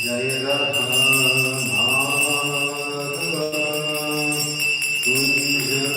Jai Radha Madhava Kunja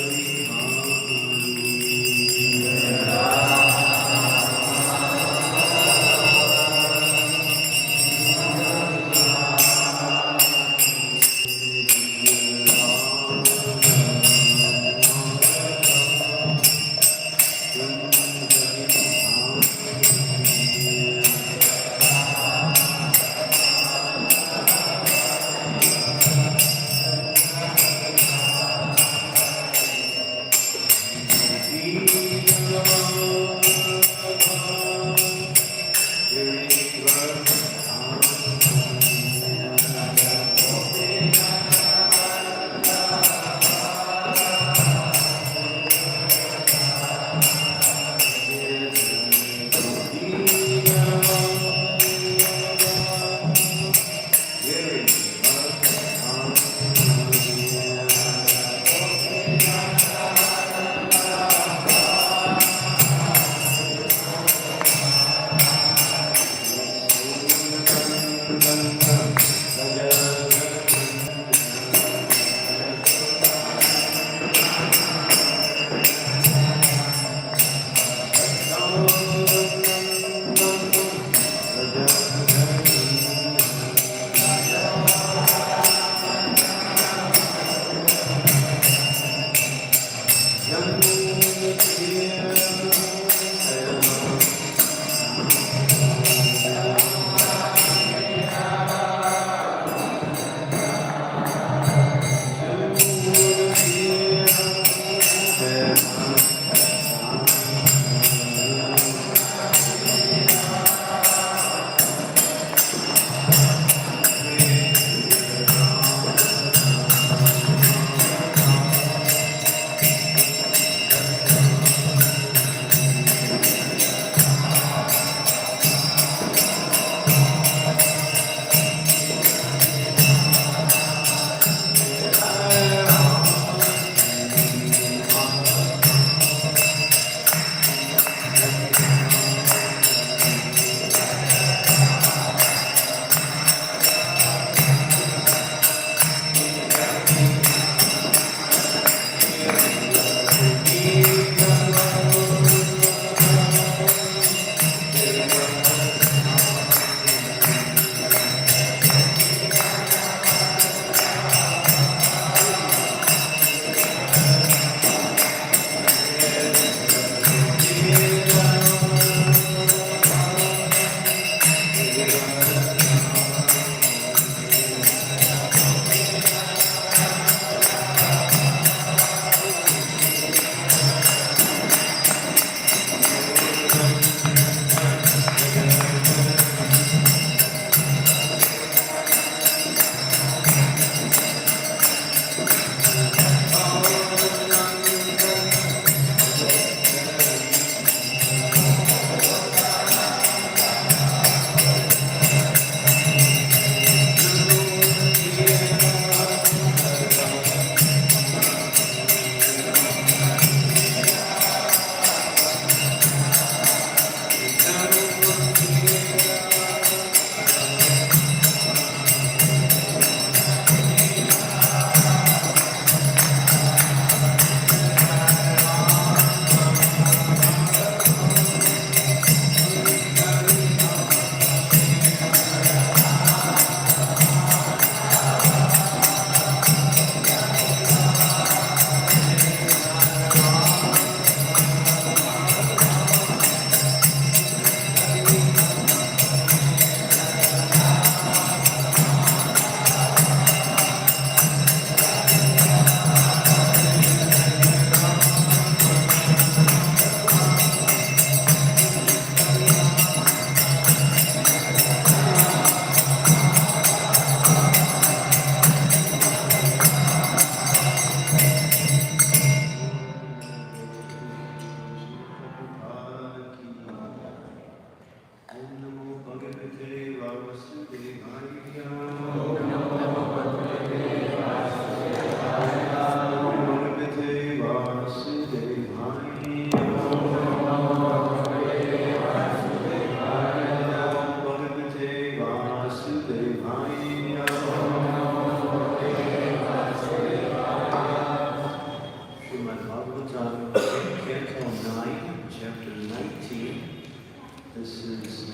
This is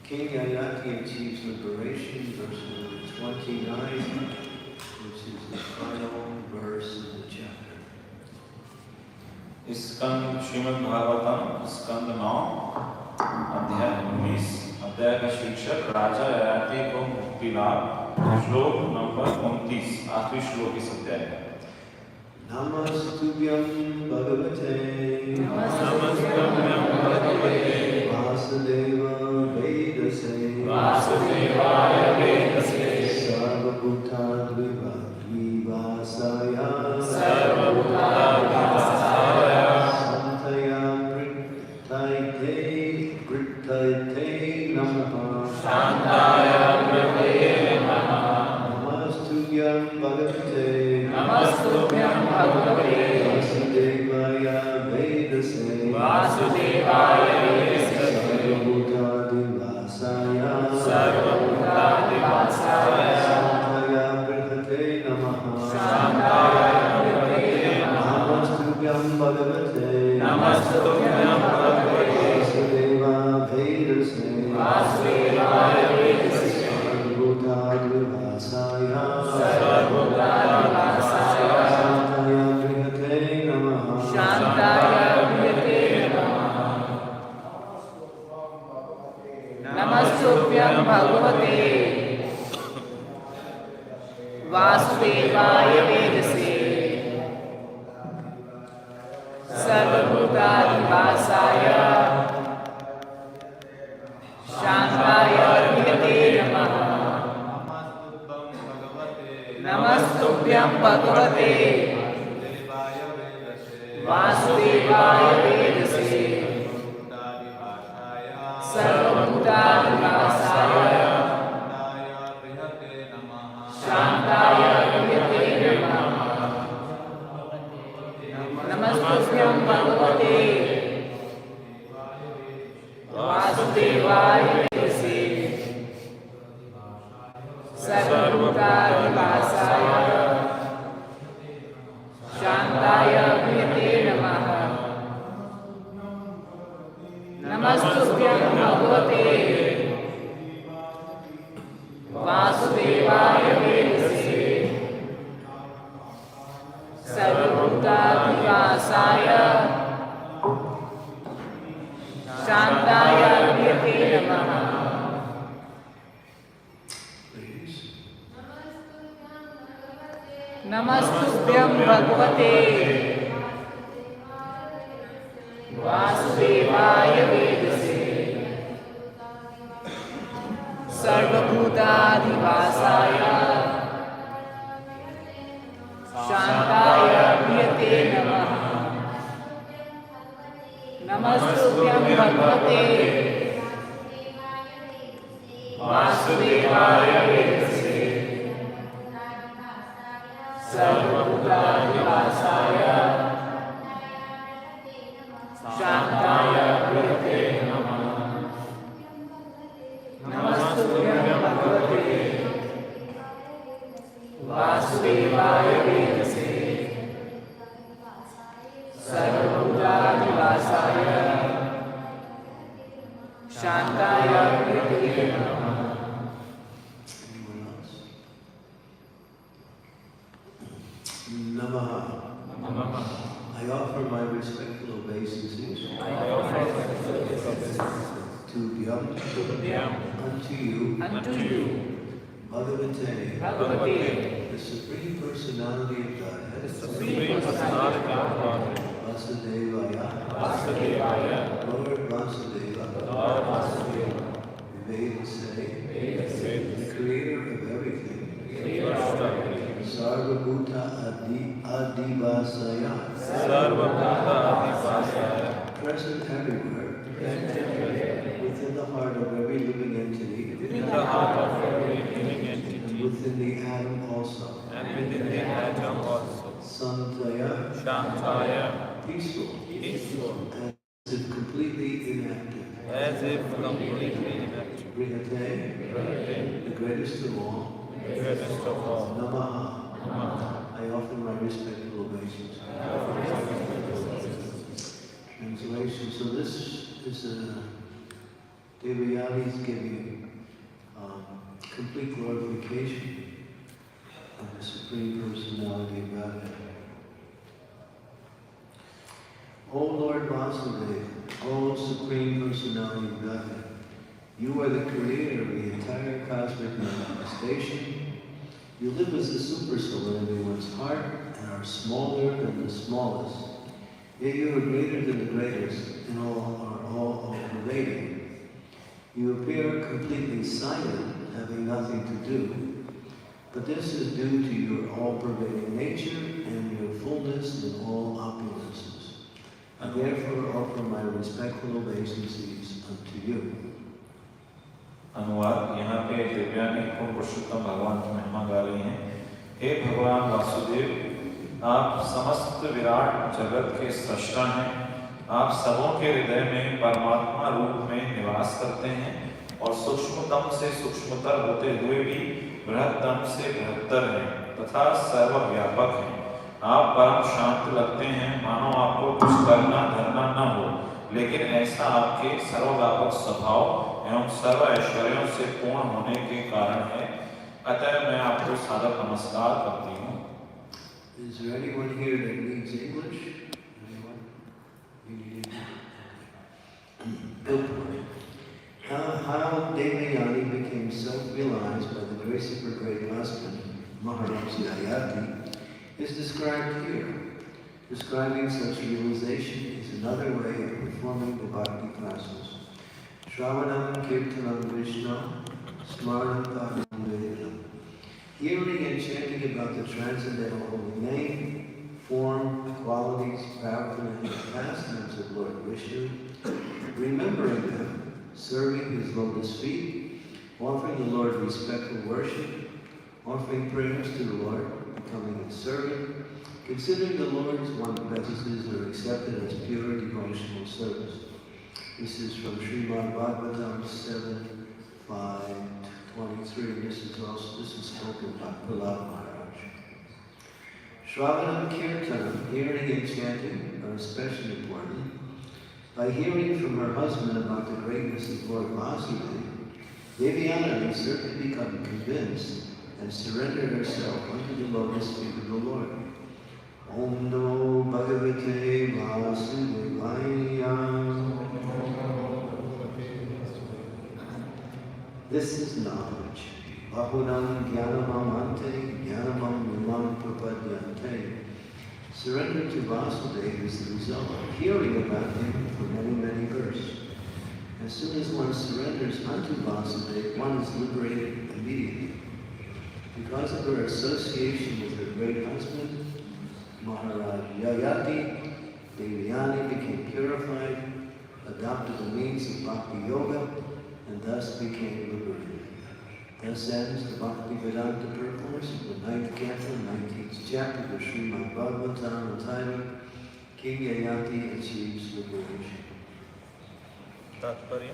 King Yayati achieves liberation, verse number 29, which is the final verse of the chapter. स्कंद श्रीमद् भागवतम स्कंद 9 अध्याय 19 अध्याय का शीर्षक राजा ययाति को मुक्ति लाभ श्लोक नंबर 29 आखिरी श्लोक इस अध्याय का। नमस्तुभ्यं भगवते वासुदेव वेदसे सर्वभूताद्विवासाय सन्तया पृथ्वैते नमः नमस्तुभ्यं भगवते वासुदेवाय वेदसे सर्वभूतादिवासाय सन्तया पृथ्वैते नमः नमस्तुभ्यं भगवते वासुदेवाय वेदसे सर्वभूतादिवासाय नमस्तुभ्यं भगवते वासुदेवाय वेदसे सर्वभूतादिवासाय शान्ताय विहते नमः नमस्तुभ्यं भगवते वासुदेवाय वेदसे सर्वभूतादिवासाय शान्ताय विहते नमः नमस्तुभ्यं भगवते वासुदेवाय वेदसे सर्वभूतादिवासाय शान्ताय विहते नमः नमस्तुभ्यं भगवते वासुदेवाय वेदसे सर्वभूतादिवासाय शान्ताय विहते नमः नमस्तुभ्यं भगवते वासुदेवाय वेदसे सर्वभूतादिवासाय शान्ताय विहते नमः नमस्तुभ्यं भगवते वासुदेवाय वेदसे सर्वभूतादिवासाय शान्ताय विहते नमः नमस्तुभ्यं भगवते वासुदेवाय वेदसे सर्वभूतादिवासाय शान्ताय विहते नमः Namaha. I offer my respectful obeisances to unto you, Bhagavate, the Supreme Personality of Godhead, Vasudevaya, Lord Vasudeva, Vedase, the Creator of everything, Sarvabhuta Adivasaya, present everywhere, within the heart of every living entity, and within the atom also, Santaya, peaceful, as if completely inactive, Brihate, the greatest of all, Namaha. I offer my respectful obeisances. Translation. So this is a Devayanis give you complete glorification of the Supreme Personality of Godhead. O Lord Vasudeva, O Supreme Personality of Godhead, you are the creator of the entire cosmic manifestation. You live as the super soul in everyone's heart and are smaller than the smallest. Yet you are greater than the greatest and are all pervading. You appear completely silent, having nothing to do. But this is due to your all-pervading nature and your fullness in all opulences. I therefore offer my respectful obeisances unto you. अनुवाद यहाँ पे दिव्यानी को पुरुषोत्तम भगवान की महिमा गा रही हैं। हे भगवान वासुदेव, आप समस्त विराट जगत के सृष्टा हैं। आप सबों के हृदय में परमात्मा रूप में निवास करते हैं और सूक्ष्मतम से सूक्ष्मतर होते हुए भी बृहत्तम से बृहत्तर हैं तथा सर्वव्यापक हैं। आप परम शांत लगते हैं, मानो आपको कुछ करना धरना न हो, लेकिन ऐसा आपके सर्वव्यापक स्वभाव एवं सर्व ऐश्वर्यों से पूर्ण होने के कारण है। अतः मैं आपको सादर नमस्कार करती हूँ। Is there anyone here that needs English? Anyone? You need English? How Devayani became self-realized by the grace of her great husband, Maharaja Aarti, is described here. Describing such realization is another way of performing the Bhakti process. Shravanam Kirtanam Vishnu, Smaranam Bhakti Vedanam. Hearing and chanting about the transcendental holy name, form, qualities, power, and pastimes of Lord Vishnu, remembering them, serving his lotus feet, offering the Lord respectful worship, offering prayers to the Lord, becoming his servant, considering the Lord's one practices are accepted as pure devotional service. This is from Srimad Bhagavatam 7:5-23. This is spoken by Prabhupada Maharaj. Shravanam Kirtanam, hearing and chanting, are especially important. By hearing from her husband about the greatness of Lord Vasudeva, Devayani certainly become convinced and surrendered herself unto the lotus feet of the Lord. Om Namo Bhagavate Vasudevaya. This is knowledge. Bahunam Jnanamam Ante, Jnanamam Nimam Prapadyante. Surrender to Vasudeva is the result of hearing about him for many, many births. As soon as one surrenders unto Vasudeva, one is liberated immediately. Because of her association with her great husband, Maharaja Devayani became purified, adopted the means of Bhakti Yoga, and thus became liberated. Thus ends the Bhakti Vedanta purport of the 9th canto, 19th chapter of Srimad Bhagavatam, entitled King Yayati Achieves Liberation. तात्पर्य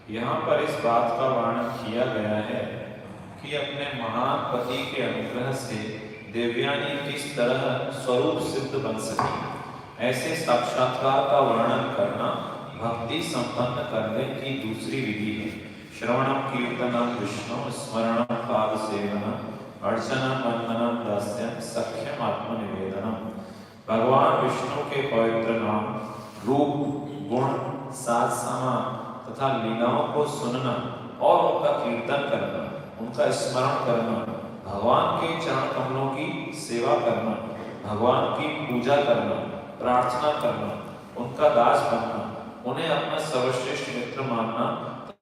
यहाँ पर इस बात का वर्णन किया गया है कि अपने महान पति के अनुग्रह से देवयानी किस तरह स्वरूप सिद्ध बन सकी। ऐसे साक्षात्कार का वर्णन करना भक्ति संपन्न करने की दूसरी विधि है। श्रवणम कीर्तनम विष्णु स्मरणम पाद सेवनम अर्चनम वंदनम दास्यम सख्यम आत्मनिवेदनम। भगवान विष्णु के पवित्र नाम, रूप, गुण, साज सामान तथा लीलाओं को सुनना और उनका कीर्तन करना, उनका स्मरण करना, भगवान के चरण कमलों की सेवा करना, भगवान की पूजा करना, प्रार्थना करना, उनका दास बनना, उन्हें अपना सर्वश्रेष्ठ मित्र मानना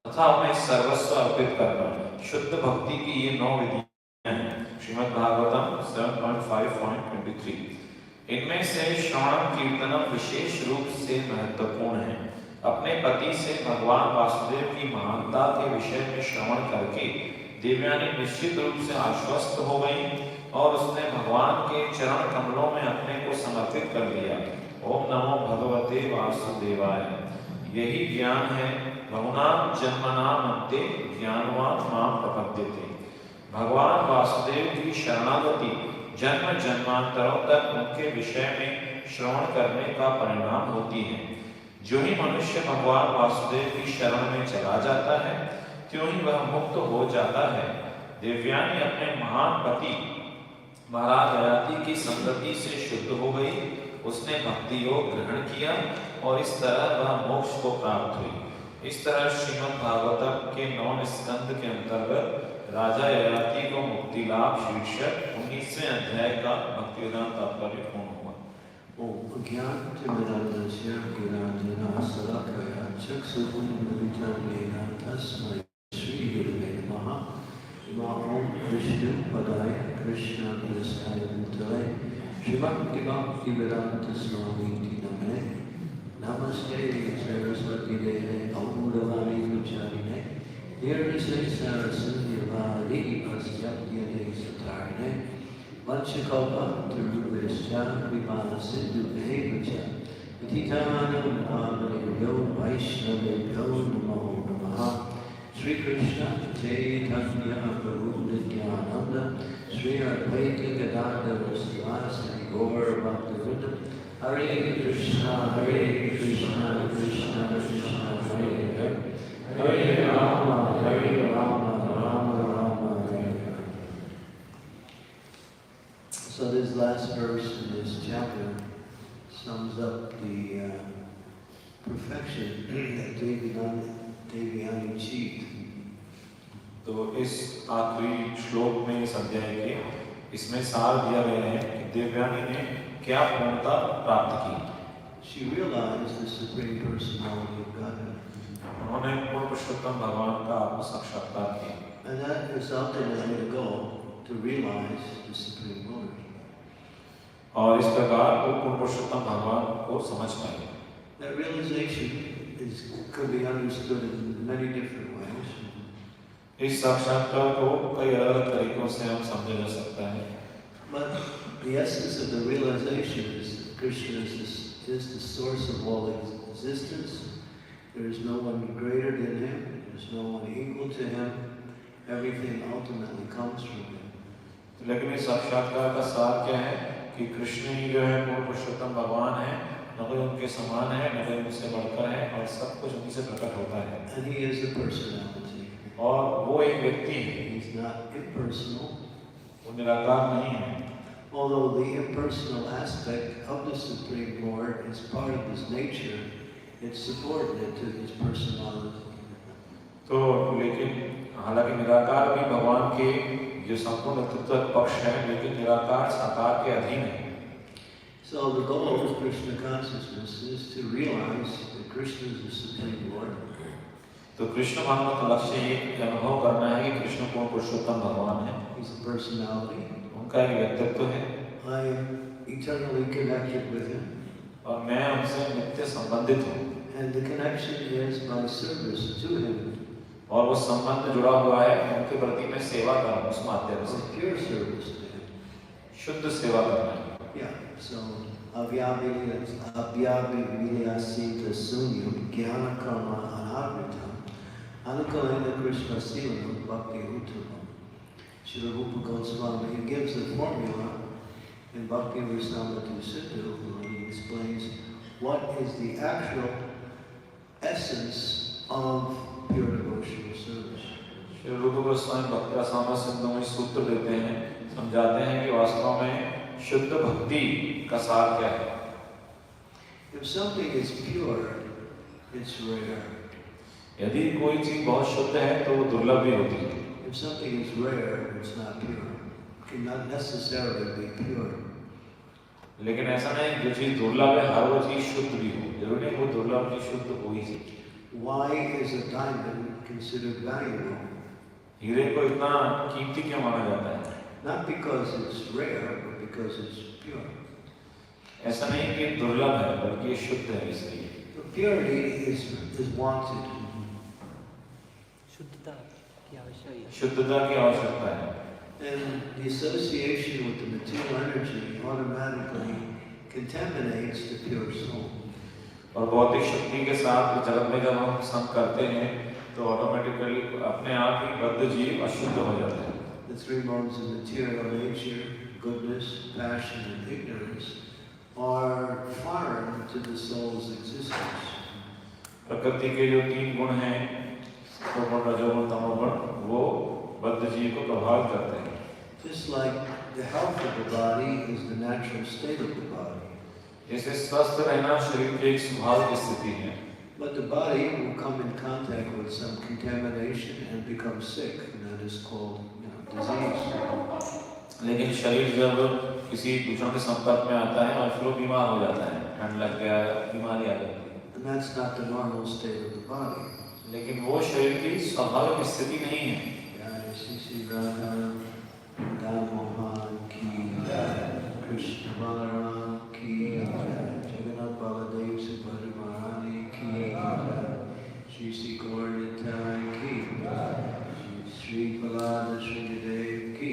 तथा उन्हें सर्वस्व अर्पित करना, शुद्ध भक्ति की ये 9 विधियां हैं। श्रीमद् भागवतम 7.5.23। इनमें से श्रवणम कीर्तनम विशेष रूप से महत्वपूर्ण है। अपने पति से भगवान वासुदेव की महानता के विषय में श्रवण करके देवयानी निश्चित रूप से आश्वस्त हो गई और उसने भगवान के चरण कमलों में अपने को समर्पित कर दिया। ओम नमो भगवते वासुदेवाय। यही ज्ञान है बहुनाम जन्मनाम अन्ते ज्ञानवान माम प्रपद्यते। भगवान वासुदेव की शरणागति जन्म जन्मांतरों तक उनके विषय में श्रवण करने का परिणाम होती है। जो ही मनुष्य भगवान वासुदेव की शरण में चला जाता है त्यों ही वह मुक्त हो जाता है। देवयानी अपने महान पति महाराज आरती की संगति से शुद्ध हो गई। उसने भक्ति योग ग्रहण किया और इस तरह वह मोक्ष को प्राप्त हुई। इस तरह श्रीमद् भागवतम के 9 स्कंद के अंतर्गत राजा आरती को मुक्ति लाभ शीर्षक 19वें अध्याय का भक्तिवेदांत तात्पर्य पूर्ण हुआ। ज्ञानतिमिरान्धस्य ज्ञानाञ्जनशलाकया चक्षुरुन्मिलितं तस्मै श्रीगुरवे नमः। ॐ विष्णुपदाय कृष्णाभ्यस्ताय भूतले श्रीमद्भक्तिवेदान्त स्वामी नामिने नमस्ते सरस्वती देवे गौरवाणी प्रचारिणे निर्विशेषशून्यवादी पाश्चात्यदेशतारिणे वंशकल्पतरुभ्यश्च कृपासिन्धुभ्येव च पतितानां पावनेभ्यो वैष्णवेभ्यो नमो नमः। Shri Krishna Chaitanya Prabhu Nityananda Shri Advaita Gadadhara Sivasati Gaur Bhaktivinoda Hare Krishna Krishna Krishna Hare Hare Hare Rama Rama Rama Hare Hare. So this last verse in this chapter sums up the perfection that Devyani achieved. तो इस आखिरी श्लोक में इस अध्याय के इसमें सार दिया गया है कि देवयानी ने क्या पूर्णता प्राप्त की। She realized the Supreme Personality of Godhead. उन्होंने पूर्ण पुरुषोत्तम भगवान का आत्म साक्षात्कार किया। And that resulted in her goal to realize the Supreme Lord. और इस प्रकार वो पूर्ण पुरुषोत्तम भगवान को समझ पाए। That realization could be understood in many different ways. इस साक्षात्कार को कई अलग तरीकों से हम समझा जा सकता है। But the essence of the realization is that Krishna is the source of all existence. There is no one greater than him. There is no one equal to him. Everything ultimately comes from him. लेकिन इस साक्षात्कार का सार क्या है कि कृष्ण ही जो है पूर्ण पुरुषोत्तम भगवान है, न कोई उनके समान है, न कोई उनसे बढ़कर है, और सब कुछ उन्हीं से प्रकट होता है। And he is a personality. और वो एक व्यक्ति है। He is not impersonal. वो निराकार नहीं है। Although the impersonal aspect of the Supreme Lord is part of his nature, it's subordinate to his personality. तो लेकिन हालांकि निराकार भी भगवान के जो संपूर्ण तत्व पक्ष है, लेकिन निराकार साकार के अधीन है। So the goal of Krishna consciousness is to realize that Krishna is the Supreme Lord. तो कृष्ण भावना का लक्ष्य ये अनुभव करना है कि कृष्ण पूर्ण पुरुषोत्तम भगवान है। He's a personality. उनका एक व्यक्तित्व है। I am eternally connected with him. और मैं उनसे नित्य संबंधित हूँ। And the connection is by service to him. और वो संबंध जुड़ा हुआ है उनके प्रति मैं सेवा करूँ उस माध्यम से। Pure service to him. शुद्ध सेवा करना। Yeah. So Abhyavilyasita Sunyam Jnana Karma Anavritam Anukalena Krishna Silanam Bhakti Uttamam. Srila Rupa Goswami gives a formula in Bhakti Rasamrita Sindhu when he explains what is the actual essence of pure devotional service. Shri रूप गोस्वामी भक्ति रसामृत सिंधु में सूत्र देते हैं, समझाते हैं कि वास्तव में शुद्ध भक्ति का सार क्या है। If something is pure, it's rare. यदि कोई चीज बहुत शुद्ध है तो वो दुर्लभ भी होती है। If something is rare, it's not pure. It cannot necessarily be pure. लेकिन ऐसा नहीं जो चीज दुर्लभ है हर वो चीज शुद्ध भी हो, जरूरी नहीं वो दुर्लभ की शुद्ध हो ही चाहिए। Why is a diamond considered valuable? हीरे को इतना कीमती क्यों माना जाता है? Not because it's rare, but because it's pure. ऐसा नहीं कि दुर्लभ है बल्कि ये शुद्ध है इसलिए। The purity is wanted. शुद्धता की आवश्यकता शुद्धता की आवश्यकता है। And the association with the material energy automatically contaminates the pure soul. और भौतिक शक्ति के साथ जगत में जब हम संग करते हैं तो ऑटोमेटिकली अपने आप ही बद्ध जीव अशुद्ध हो जाते हैं। The three modes of material nature, goodness, passion, and ignorance, are foreign to the soul's existence. प्रकृति के जो 3 गुण हैं, सत्वगुण, रजोगुण, तमोगुण, वो बद्ध जीव को प्रभावित करते हैं। Just like the health of the body is the natural state of the body. जैसे स्वस्थ रहना शरीर की एक स्वाभाविक स्थिति है, But the body will come in contact with some contamination and become sick, and that is called disease. लेकिन शरीर जब किसी दूषण के संपर्क में आता है और फिर वो बीमार हो जाता है, ठंड लग गया, बीमारी आ जाती है। And that's not the normal state of the body. लेकिन वो शरीर की स्वाभाविक स्थिति नहीं है। Krishna Balaram ki Jagannath Baladev Subhadra Maharani ki Shri Sri Gaurnitai ki Shri Palada Shri Dev ki.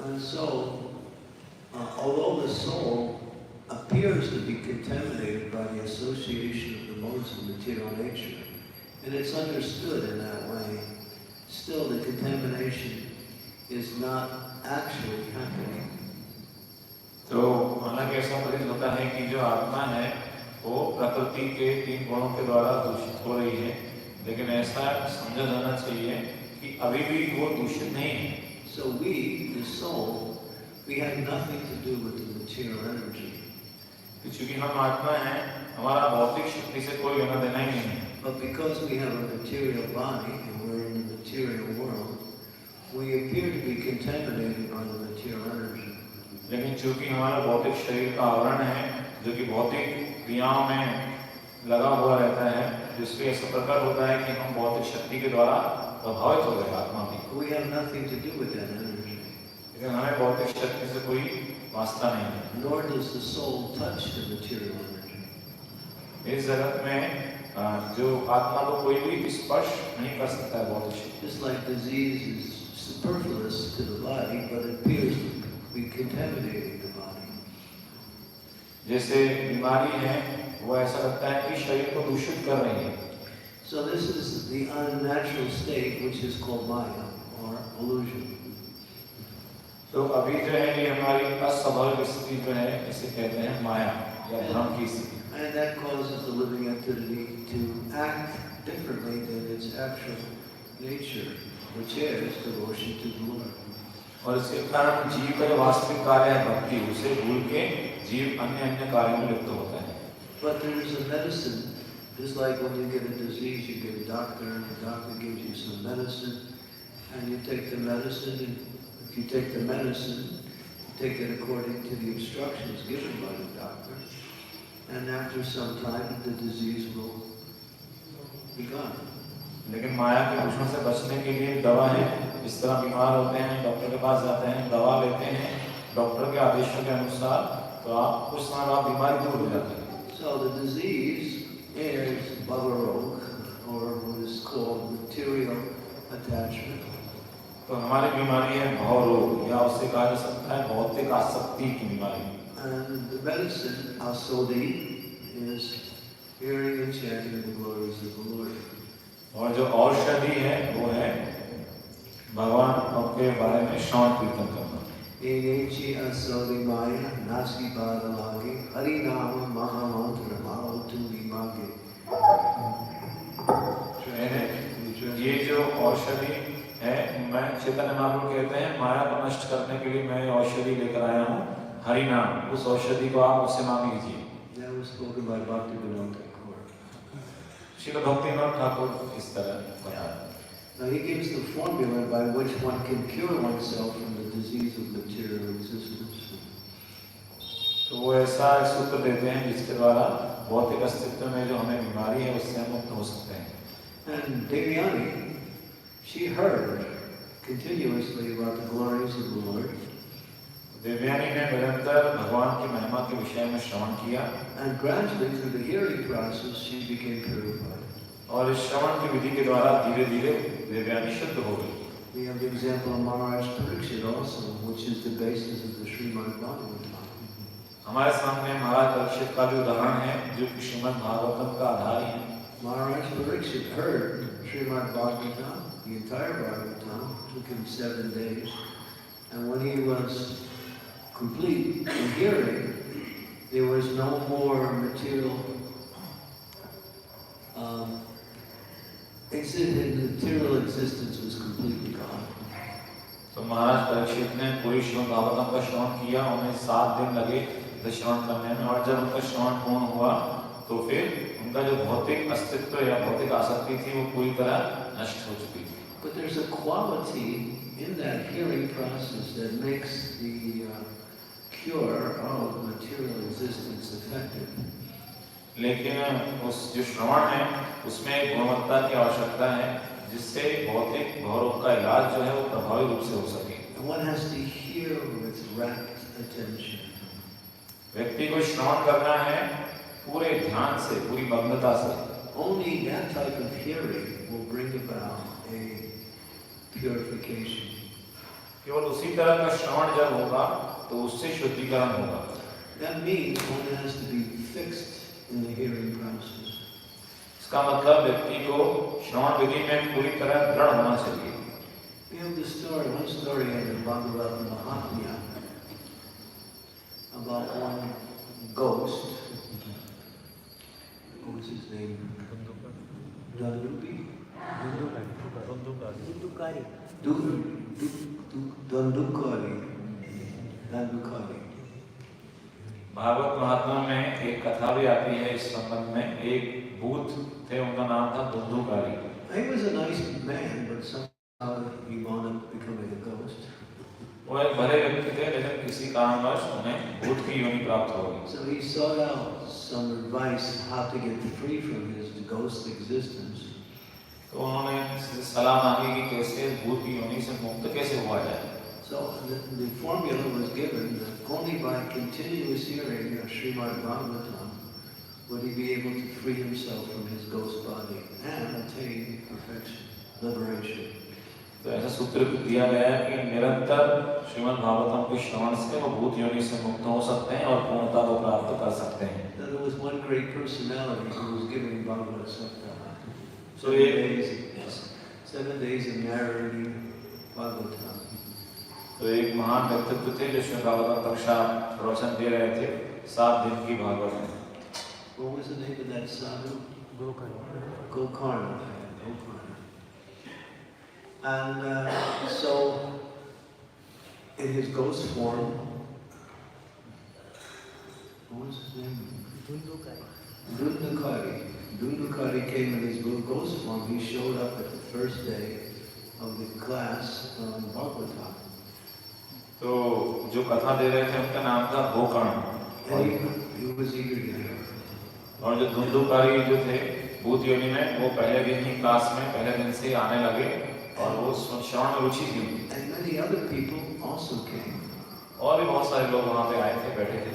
And so, although the soul appears to be contaminated by the association of the modes of material nature, and it's understood in that way, still the contamination is not actually happening. तो हालांकि ऐसा प्रतीत होता है कि जो आत्मा है वो प्रकृति के 3 गुणों के द्वारा दूषित हो रही है, लेकिन ऐसा समझा जाना चाहिए कि अभी भी वो दूषित नहीं है। So we, the soul, we have nothing to do with the material energy. क्योंकि हम आत्मा हैं, हमारा भौतिक शक्ति से कोई लेना देना ही नहीं है। But because we have a material body and we're in the material world, we appear to be contaminated by the material energy. लेकिन चूंकि हमारा भौतिक शरीर का आवरण है, जो कि भौतिक क्रियाओं में लगा हुआ रहता है, जिससे ऐसा प्रकट होता है कि हम भौतिक शक्ति के द्वारा प्रभावित हो गए आत्मा भी। We have nothing to do with that energy. लेकिन हमें भौतिक शक्ति से कोई वास्ता नहीं है। Nor does the soul touch the material energy. इस जगत में जो आत्मा को कोई भी स्पर्श नहीं कर सकता है भौतिक शक्ति। Just like disease is superfluous to the body, but it appears to be contaminating the body. जैसे बीमारी है, वो ऐसा लगता है कि शरीर को दूषित कर रही है। So this is the unnatural state, which is called Maya or illusion. तो अभी जो है ये हमारी अस्वाभाविक स्थिति जो है, इसे कहते हैं माया या भ्रम की स्थिति। And that causes the living entity to act differently than its actual nature, which is devotion to the Lord. और इसके कारण जीव का जो वास्तविक कार्य है भक्ति, उसे भूल के जीव अन्य कार्यों में लिप्त होता है। But there is a medicine, just like when you get a disease, you get a doctor, and the doctor gives you some medicine, and you take the medicine, and if you take the medicine, you take it according to the instructions given by the doctor, and after some time, the disease will be gone. लेकिन माया के दूषण से बचने के लिए दवा है। इस तरह बीमार होते हैं, डॉक्टर के पास जाते हैं, दवा लेते हैं, डॉक्टर के आदेशों के अनुसार, तो आप कुछ समय बाद बीमारी दूर हो जाती है। So the disease is Bhavarog, or what is called material attachment. तो हमारी बीमारी है भाव रोग, या उससे कहा जा सकता है भौतिक आसक्ति की बीमारी। And the medicine, Asodi, is hearing and chanting the glories of the Lord. और जो औषधि है वो है भगवान के बारे में श्रवण कीर्तन करना। Enechi Asodi Maya Nasi Badalagi Hari Nama Mahamantra Mahatuli Mage. ये जो औषधि है, मैं चैतन्य महाप्रभु कहते हैं माया को नष्ट करने के लिए मैं औषधि लेकर आया हूँ, हरि नाम। उस औषधि को आप उससे मांग लीजिए। That was spoken by Bhakti. Srila Bhaktinath Thakur इस तरह बताया। Now he gives the formula by which one can cure oneself from the disease of material existence. तो वो ऐसा सूत्र देते हैं जिसके द्वारा भौतिक अस्तित्व में जो हमें बीमारी है उससे हम मुक्त हो सकते हैं। And Devyani, she heard continuously about the glories of the Lord. Devyani ने निरंतर भगवान की महिमा के विषय में श्रवण किया। And gradually through the hearing process she became purified. और इस श्रवण की विधि के द्वारा धीरे-धीरे देवयानी शुद्ध हो गई। We have the example of Maharaja Parikshit also, which is the basis of the Srimad Bhagavatam. हमारे सामने महाराज परीक्षित का जो उदाहरण है, जो कि श्रीमद् भागवतम का आधार है। Maharaja Parikshit heard Srimad Bhagavatam, the entire Bhagavatam, took him 7 days, and when he was complete in hearing, there was no more material material existence was completely gone. तो महाराज परीक्षित ने पूरी श्रीमद् भागवतम का श्रवण किया, उन्हें 7 दिन लगे श्रवण करने में, और जब उनका श्रवण पूर्ण हुआ तो फिर उनका जो भौतिक अस्तित्व या भौतिक आसक्ति थी वो पूरी तरह नष्ट हो चुकी थी। But there's a quality in that hearing process that makes the cure of material existence effective. लेकिन उस जो श्रवण है उसमें एक गुणवत्ता की आवश्यकता है जिससे भौतिक भवरोग का इलाज जो है वो प्रभावी रूप से हो सके। One has to hear with rapt attention. व्यक्ति को श्रवण करना है पूरे ध्यान से, पूरी मग्नता से। Only that type of hearing will bring about a purification. केवल उसी तरह का श्रवण जब होगा तो उससे शुद्धिकरण होगा। That means one has to be fixed in the hearing process. इसका मतलब व्यक्ति को श्रवण विधि में पूरी तरह दृढ़ होना चाहिए। We have the story, one story in the Bhagavatam about one ghost. What was his name? Dandubi? Dandukari. Bhagavat महात्मा में एक कथा भी आती है इस संबंध में। एक भूत थे, उनका नाम था Dhundhukari. He was a nice man, but somehow he wound up becoming a ghost. वो एक भले व्यक्ति थे, लेकिन किसी कारणवश उन्हें भूत की योनि प्राप्त हो गई। So he sought out some advice how to get free from his ghost existence. तो उन्होंने सलाह मांगी कि कैसे भूत की योनि से मुक्त कैसे हुआ जाए। So the formula was given that only by continuous hearing of Srimad Bhagavatam would he be able to free himself from his ghost body and attain perfection, liberation. तो ऐसा सूत्र दिया गया है कि निरंतर श्रीमद् भागवतम के श्रवण से वो भूत योनि से मुक्त हो सकते हैं और पूर्णता को प्राप्त कर सकते हैं। There was one great personality who was giving Bhagavad Saptaha. So 7 days of narrating Bhagavatam. तो एक महान व्यक्तित्व थे जो श्रीमद् भागवतम कक्षा प्रवचन दे रहे थे 7 दिन की Bhagavat. What was the name of that sadhu? Gokarna. And so, in his ghost form, what was his name? Dundukari came in his ghost form. He showed up at the first day of the class on Bhagavatam. तो जो कथा दे रहे थे उनका नाम था Gokarna. And he was eager to hear. और जो धुंधुकारी जो थे भूत योनि में, वो पहले दिन ही क्लास में पहले दिन से ही आने लगे और वो श्रवण में रुचि थी। And many other people also came. और भी बहुत सारे लोग वहाँ पे आए थे, बैठे थे।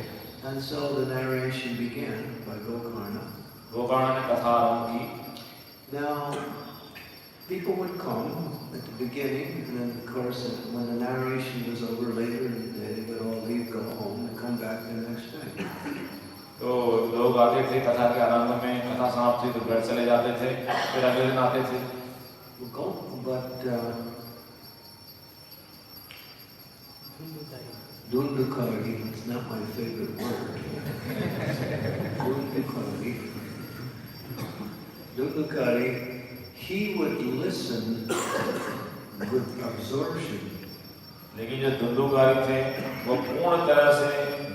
And so the narration began by Gokarna. Gokarna ने कथा आरंभ की। Now, people would come at the beginning, and then of course when the narration was over later in the day, they would all leave, go home, and come back the next day. तो लोग आते थे कथा के आरंभ में, कथा समाप्त हुई तो घर चले जाते थे, फिर अगले दिन आते थे। But Dundukari, it's not my favorite word. Dundukari, he would listen with absorption. लेकिन जो धुंधुकारी थे वो पूर्ण तरह से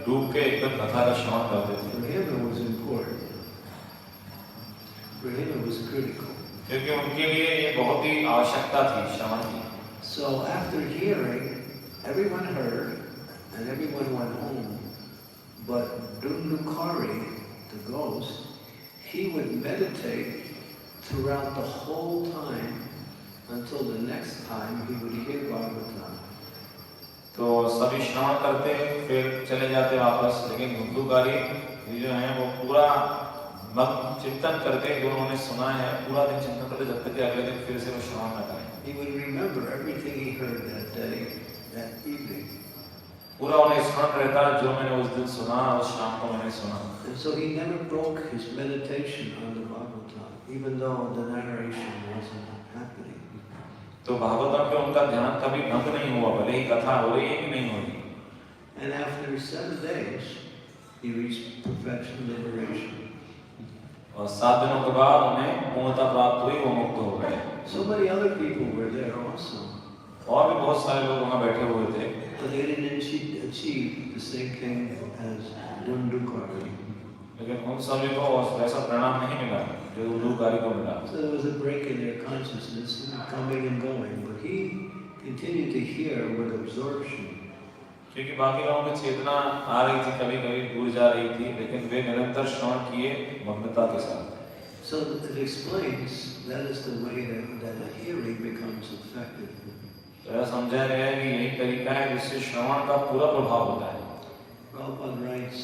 डूब के एकदम कथा का श्रवण करते थे। For him it was important. For him it was critical. क्योंकि उनके लिए ये बहुत ही आवश्यकता थी श्रवण की। So after hearing, everyone heard and everyone went home. But Dundukari, the ghost, he would meditate throughout the whole time until the next time he would hear Bhagavatam. तो सभी श्रवण करते फिर चले जाते वापस, लेकिन धुंधुकारी जो हैं वो पूरा चिंतन करते जो उन्होंने सुना है, पूरा दिन चिंतन करते जब तक अगले दिन फिर से वो श्रवण न करें। He would remember everything he heard that day, that evening. पूरा उन्हें स्मरण रहता जो मैंने उस दिन सुना, उस शाम को मैंने सुना। And so he never broke his meditation on the Bhagavatam, even though the narration wasn't happening. तो भागवतम पे उनका ध्यान कभी भंग नहीं हुआ, भले ही कथा हो रही है कि नहीं हो रही। And after 7 days, he reached perfection, liberation. और 7 दिनों के बाद उन्हें पूर्णता प्राप्त हुई, वो मुक्त हो गए। So many other people were there also. और भी बहुत सारे लोग वहाँ बैठे हुए थे, But they didn't achieve the same thing as Dundukari. लेकिन उन सभी को वैसा परिणाम नहीं मिला जो उल्लूकारी को मिला। So there was a break in their consciousness, coming and going. But he continued to hear with absorption. क्योंकि बाकी लोगों की चेतना आ रही थी, कभी कभी दूर जा रही थी, लेकिन वे निरंतर श्रवण किए मग्नता के साथ। So it explains that is the way that a hearing becomes effective. तो यह समझा गया है कि यही तरीका है जिससे श्रवण का पूरा प्रभाव होता है। Prabhupada writes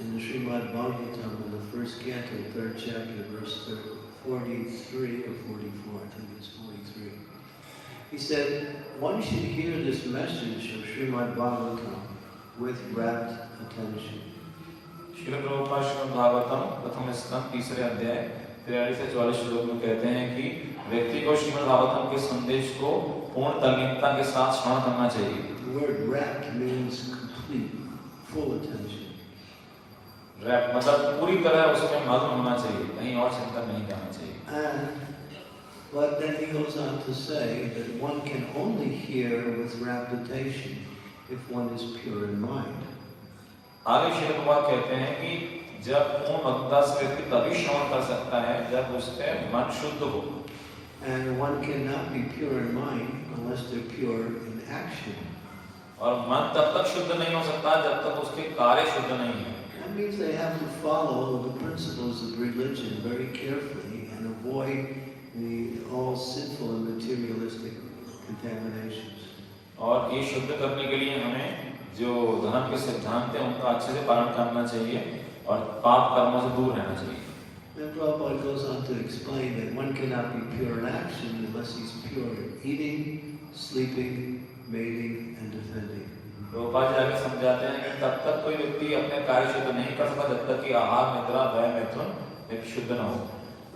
in the Srimad Bhagavatam in the first canto, 3rd chapter, verse 43 or 44, I think it's 43. He said, one should hear this message of Srimad Bhagavatam with rapt attention. Srila Prabhupada Shrimad Bhagavatam प्रथम स्कंद 3रे अध्याय 43 से 44 श्लोक में कहते हैं कि व्यक्ति को श्रीमद् भागवतम के संदेश को पूर्ण तल्लीनता के साथ श्रवण करना चाहिए। The word rapt means complete, full attention. Rapt मतलब पूरी तरह उसमें मग्न होना चाहिए, कहीं और चिंतन नहीं करना चाहिए। But then he goes on to say that one can only hear with raptation if one is pure in mind. आगे श्री प्रभुपाद कहते हैं कि जब पूर्ण मग्नता से व्यक्ति तभी श्रवण कर सकता है जब उसके मन शुद्ध हो। And one cannot be pure in mind unless they're pure in action. और मन तब तक शुद्ध नहीं हो सकता जब तक उसके कार्य शुद्ध नहीं है। That means they have to follow the principles of religion very carefully and avoid all sinful and materialistic contaminations. और ये शुद्ध करने के लिए हमें जो धर्म के सिद्धांत हैं उनका अच्छे से पालन करना चाहिए और पाप कर्मों से दूर रहना चाहिए। Then Prabhupada goes on to explain that one cannot be pure in action unless he's pure in eating, sleeping, mating, and defending. Prabhupada ji आगे समझाते हैं कि तब तक कोई व्यक्ति अपने कार्य शुद्ध नहीं कर सकता जब तक कि आहार, निद्रा, भय, मैथुन एक शुद्ध न हो।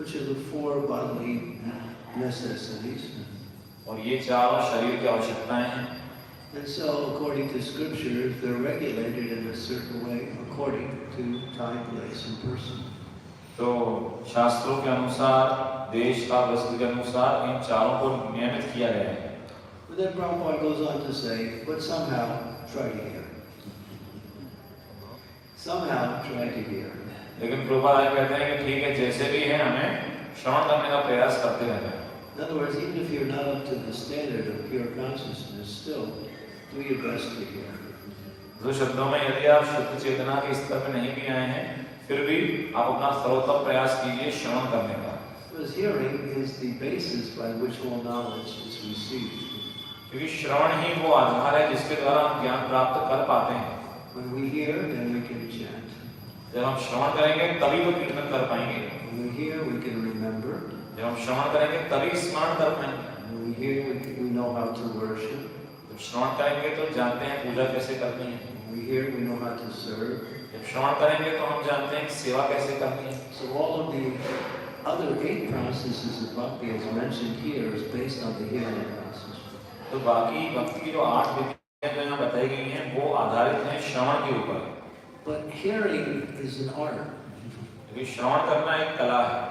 Which are the 4 bodily necessities. और ये चारों शरीर की आवश्यकताएं हैं। And so, according to scripture, they're regulated in a certain way according to time, place, and person. तो शास्त्रों के अनुसार, देश का वस्तु के अनुसार इन चारों को नियमित किया गया है। But then Prabhupada goes on to say, but somehow try to hear. Somehow try to hear. लेकिन प्रभुपाद कहते हैं कि ठीक है, जैसे भी है हमें श्रवण करने का प्रयास करते रहना है। In other words, even if you're not up to the standard of pure consciousness, still do your best to hear. दूसरे शब्दों में यदि आप शुद्ध चेतना के स्तर पे नहीं भी आए हैं, फिर भी आप अपना सर्वोत्तम प्रयास कीजिए श्रवण करने का। Because hearing is the basis by which all knowledge is received. क्योंकि श्रवण ही वो आधार है जिसके द्वारा हम ज्ञान प्राप्त कर पाते हैं। When we hear, then we can chant. जब हम श्रवण करेंगे तभी तो कीर्तन कर पाएंगे। When we hear, we can remember. जब हम श्रवण करेंगे तभी स्मरण कर पाएंगे। When we hear, we know how to worship. जब श्रवण करेंगे तो जानते हैं पूजा कैसे करनी है। When we hear, we know how to serve. जब श्रवण करेंगे तो हम जानते हैं कि सेवा कैसे करनी है। So all of the other 8 processes of Bhakti as mentioned here is based on the hearing process. तो बाकी भक्ति की जो 8 विधियां जो यहाँ बताई गई हैं वो आधारित हैं श्रवण के ऊपर। But hearing is an art. क्योंकि श्रवण करना एक कला है।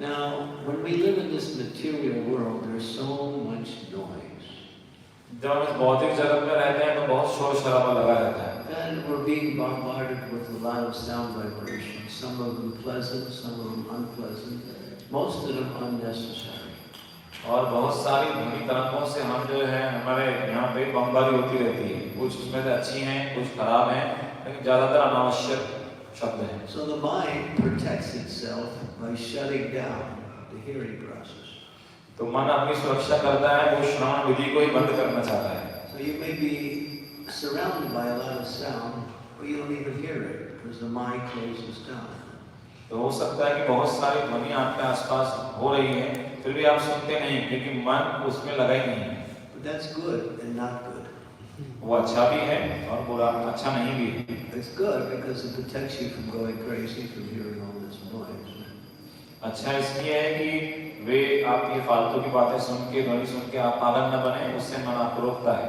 Now, when we live in this material world, there's so much noise. जब हम इस भौतिक जगत में रहते हैं तो बहुत शोर शराबा लगा रहता है। And we're being bombarded with a lot of sound vibrations. Some of them pleasant, some of them unpleasant. Most of them unnecessary. और बहुत सारी ध्वनि तरंगों से हम जो है हमारे यहाँ पे बमबारी होती रहती है। कुछ उसमें से अच्छी हैं, कुछ खराब हैं, लेकिन ज़्यादातर अनावश्यक शब्द हैं। So the mind protects itself by shutting down the hearing process. तो मन अपनी सुरक्षा करता है, वो श्रवण विधि को ही बंद करना चाहता है। So you may be surrounded by a lot of sound, but you don't even hear it because the mind closes down. तो हो सकता है कि बहुत सारी ध्वनि आपके आसपास हो रही है, फिर भी आप सुनते नहीं क्योंकि मन उसमें लगा ही नहीं है। But that's good and not good. वो अच्छा भी है और बुरा अच्छा नहीं भी है। It's good because it protects you from going crazy from hearing all this noise. अच्छा इसलिए है कि वे आपकी फालतू की बातें सुन के ध्वनि सुन के आप पागल न बने, उससे मन आपको रोकता है।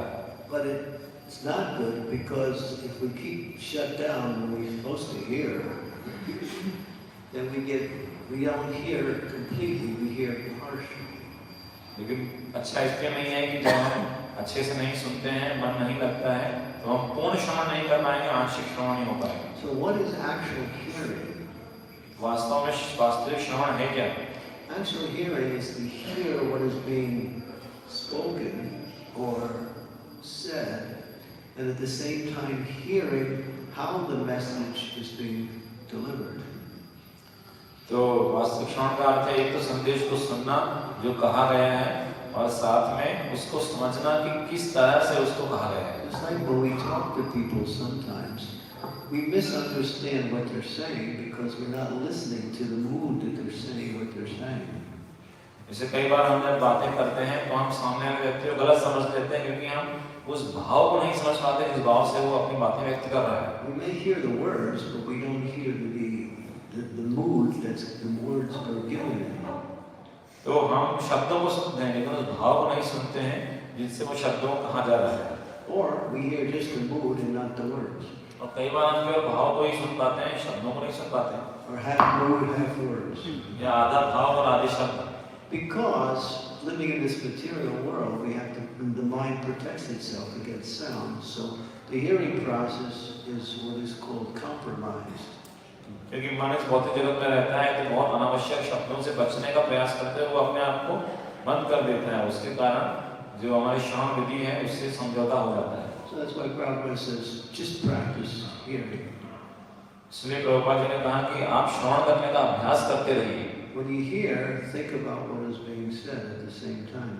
But it's not good because if we keep shut down when we're supposed to hear, then we don't hear completely, we hear partially. लेकिन अच्छा इसलिए नहीं है कि जब हम अच्छे से नहीं सुनते हैं, मन नहीं लगता है, तो हम पूर्ण श्रवण नहीं कर पाएंगे, आंशिक श्रवण नहीं हो पाएगा। So what is actual hearing? वास्तव में वास्तविक श्रवण है क्या? Actual hearing is to hear what is being spoken or said, and at the same time hearing how the message is being delivered. तो वास्तविक श्रवण का अर्थ है एक तो संदेश को सुनना जो कहा गया है, और साथ में उसको समझना कि किस तरह से उसको कहा गया है। It's like when we talk to people sometimes, we misunderstand what they're saying because we're not listening to the mood that they're saying what they're saying. जैसे कई बार हम जब बातें करते हैं तो हम सामने वाले व्यक्ति को गलत समझ लेते हैं, क्योंकि हम उस भाव को नहीं समझ पाते जिस भाव से वो अपनी बातें व्यक्त कर रहा है। We may hear the words, but we don't hear the mood that's the words are given in. तो हम शब्दों को सुनते हैं लेकिन उस भाव को नहीं सुनते हैं जिससे वो शब्दों को कहा जा रहा है। Or we hear just the mood and not the words. और कई बार हम केवल भाव को ही सुन पाते हैं, शब्दों को नहीं सुन पाते हैं। Or half mood, half words. या आधा भाव और आधे शब्द। Because living in this material world, we have to, the mind protects itself against sound. So the hearing process is what is called compromised. क्योंकि मन इस भौतिक जगत में रहता है तो बहुत अनावश्यक शब्दों से बचने का प्रयास करते हैं, वो अपने आप को बंद कर देता है। उसके कारण जो हमारी श्रवण विधि है उससे समझौता हो जाता है। So that's why Prabhupada says, just practice hearing. इसलिए प्रभुपाद जी ने कहा कि आप श्रवण करने का अभ्यास करते रहिए। When you hear, think about what is being said at the same time.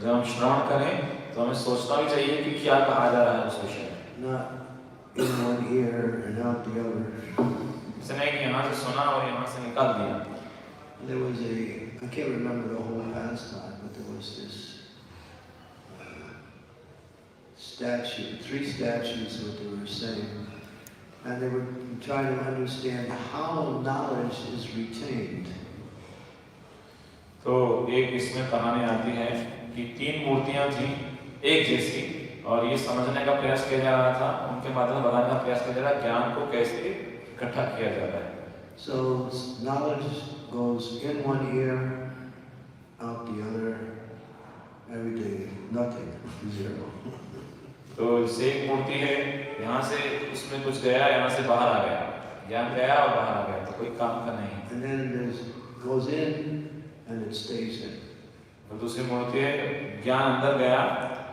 जब हम श्रवण करें तो हमें सोचना भी चाहिए कि क्या कहा जा रहा है उस विषय में। Not in one ear and out the other. ऐसा नहीं कि यहाँ से सुना और यहाँ से निकाल दिया। There was I can't remember the whole pastime, but there was this statue, 3 statues what they were saying. And they were trying to understand how knowledge is retained. तो एक इसमें कहानी आती है कि 3 मूर्तियां थी एक जैसी, और ये समझने का प्रयास किया जा रहा था, उनके माध्यम से बताने का प्रयास किया जा रहा है ज्ञान को कैसे इकट्ठा किया जाता है। So knowledge goes in one ear, out the other, every day, nothing, zero. तो जैसे एक मूर्ति है, यहाँ से उसमें कुछ गया, यहाँ से बाहर आ गया, ज्ञान गया और बाहर आ गया, तो कोई काम का नहीं। And then there's goes in and it stays in. तो दूसरी मूर्ति है, ज्ञान अंदर गया,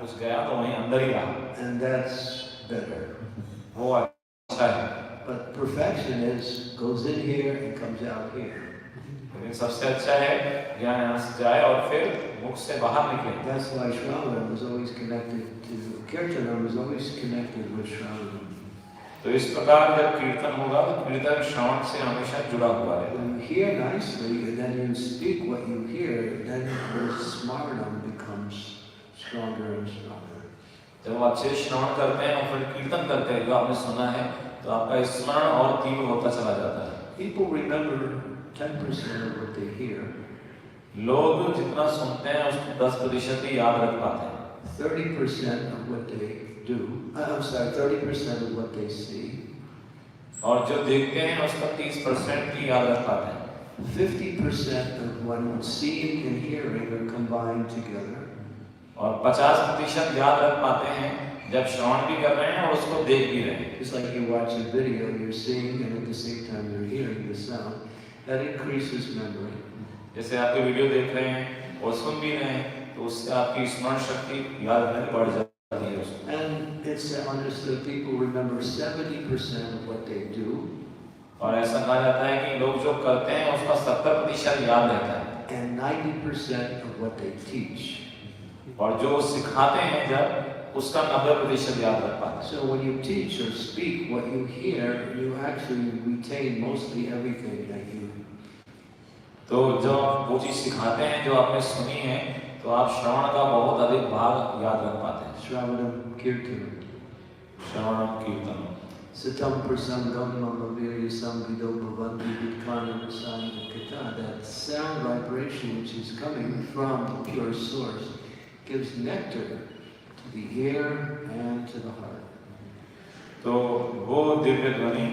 कुछ गया तो वहीं अंदर ही रहा। And that's better. वो अच्छा है। But perfection goes in here and comes out here. लेकिन सबसे अच्छा है ज्ञान यहाँ से जाए और फिर मुख से बाहर निकले। That's why Srila was always connected to Kirtan, was always connected with Srila. तो इस प्रकार जब कीर्तन होगा तो कीर्तन श्रवण से हमेशा जुड़ा हुआ है। When you hear nicely and then you speak what you hear, then the smartam becomes stronger and stronger. जब आप अच्छे श्रवण करते हैं और फिर कीर्तन करते हैं जो आपने सुना है, तो आपका स्मरण और तीव्र होता चला जाता है। People remember 10% of what they hear. लोग जितना सुनते हैं उसको 10% ही याद रख पाते हैं। 30% of what they do. 30% of what they see. और जो देखते हैं उसका 30% ही याद रख पाते हैं। 50% of what seeing and hearing are combined together. और 50% याद रख पाते हैं जब श्रवण भी कर रहे हैं और उसको देख भी रहे हैं। Just like you watch a video, you're seeing and at the same time you're hearing the sound. That increases memory. जैसे आप वीडियो देख रहे हैं और सुन भी रहे हैं, तो उससे आपकी स्मरण शक्ति याद रखने की बढ़ जाती है उसको। And it's understood people remember 70% of what they do. और ऐसा कहा जाता है कि लोग जो करते हैं उसका 70% याद रहता है। And 90% of what they teach. और जो सिखाते हैं जब उसका 90% याद रख पाते हैं। So when you teach or speak what you hear, you actually retain mostly everything that you. तो जब आप वो चीज सिखाते हैं जो आपने सुनी है, तो आप श्रवण का बहुत अधिक भाग याद रख पाते हैं। Shravanam Kirtanam. श्रवणम kirtanam. Satam prasangam mamavirya samvido bhavanti vidkanam sayanakata. That sound vibration which is coming from the pure source gives nectar to the ear and to the heart. तो वो दिव्य ध्वनि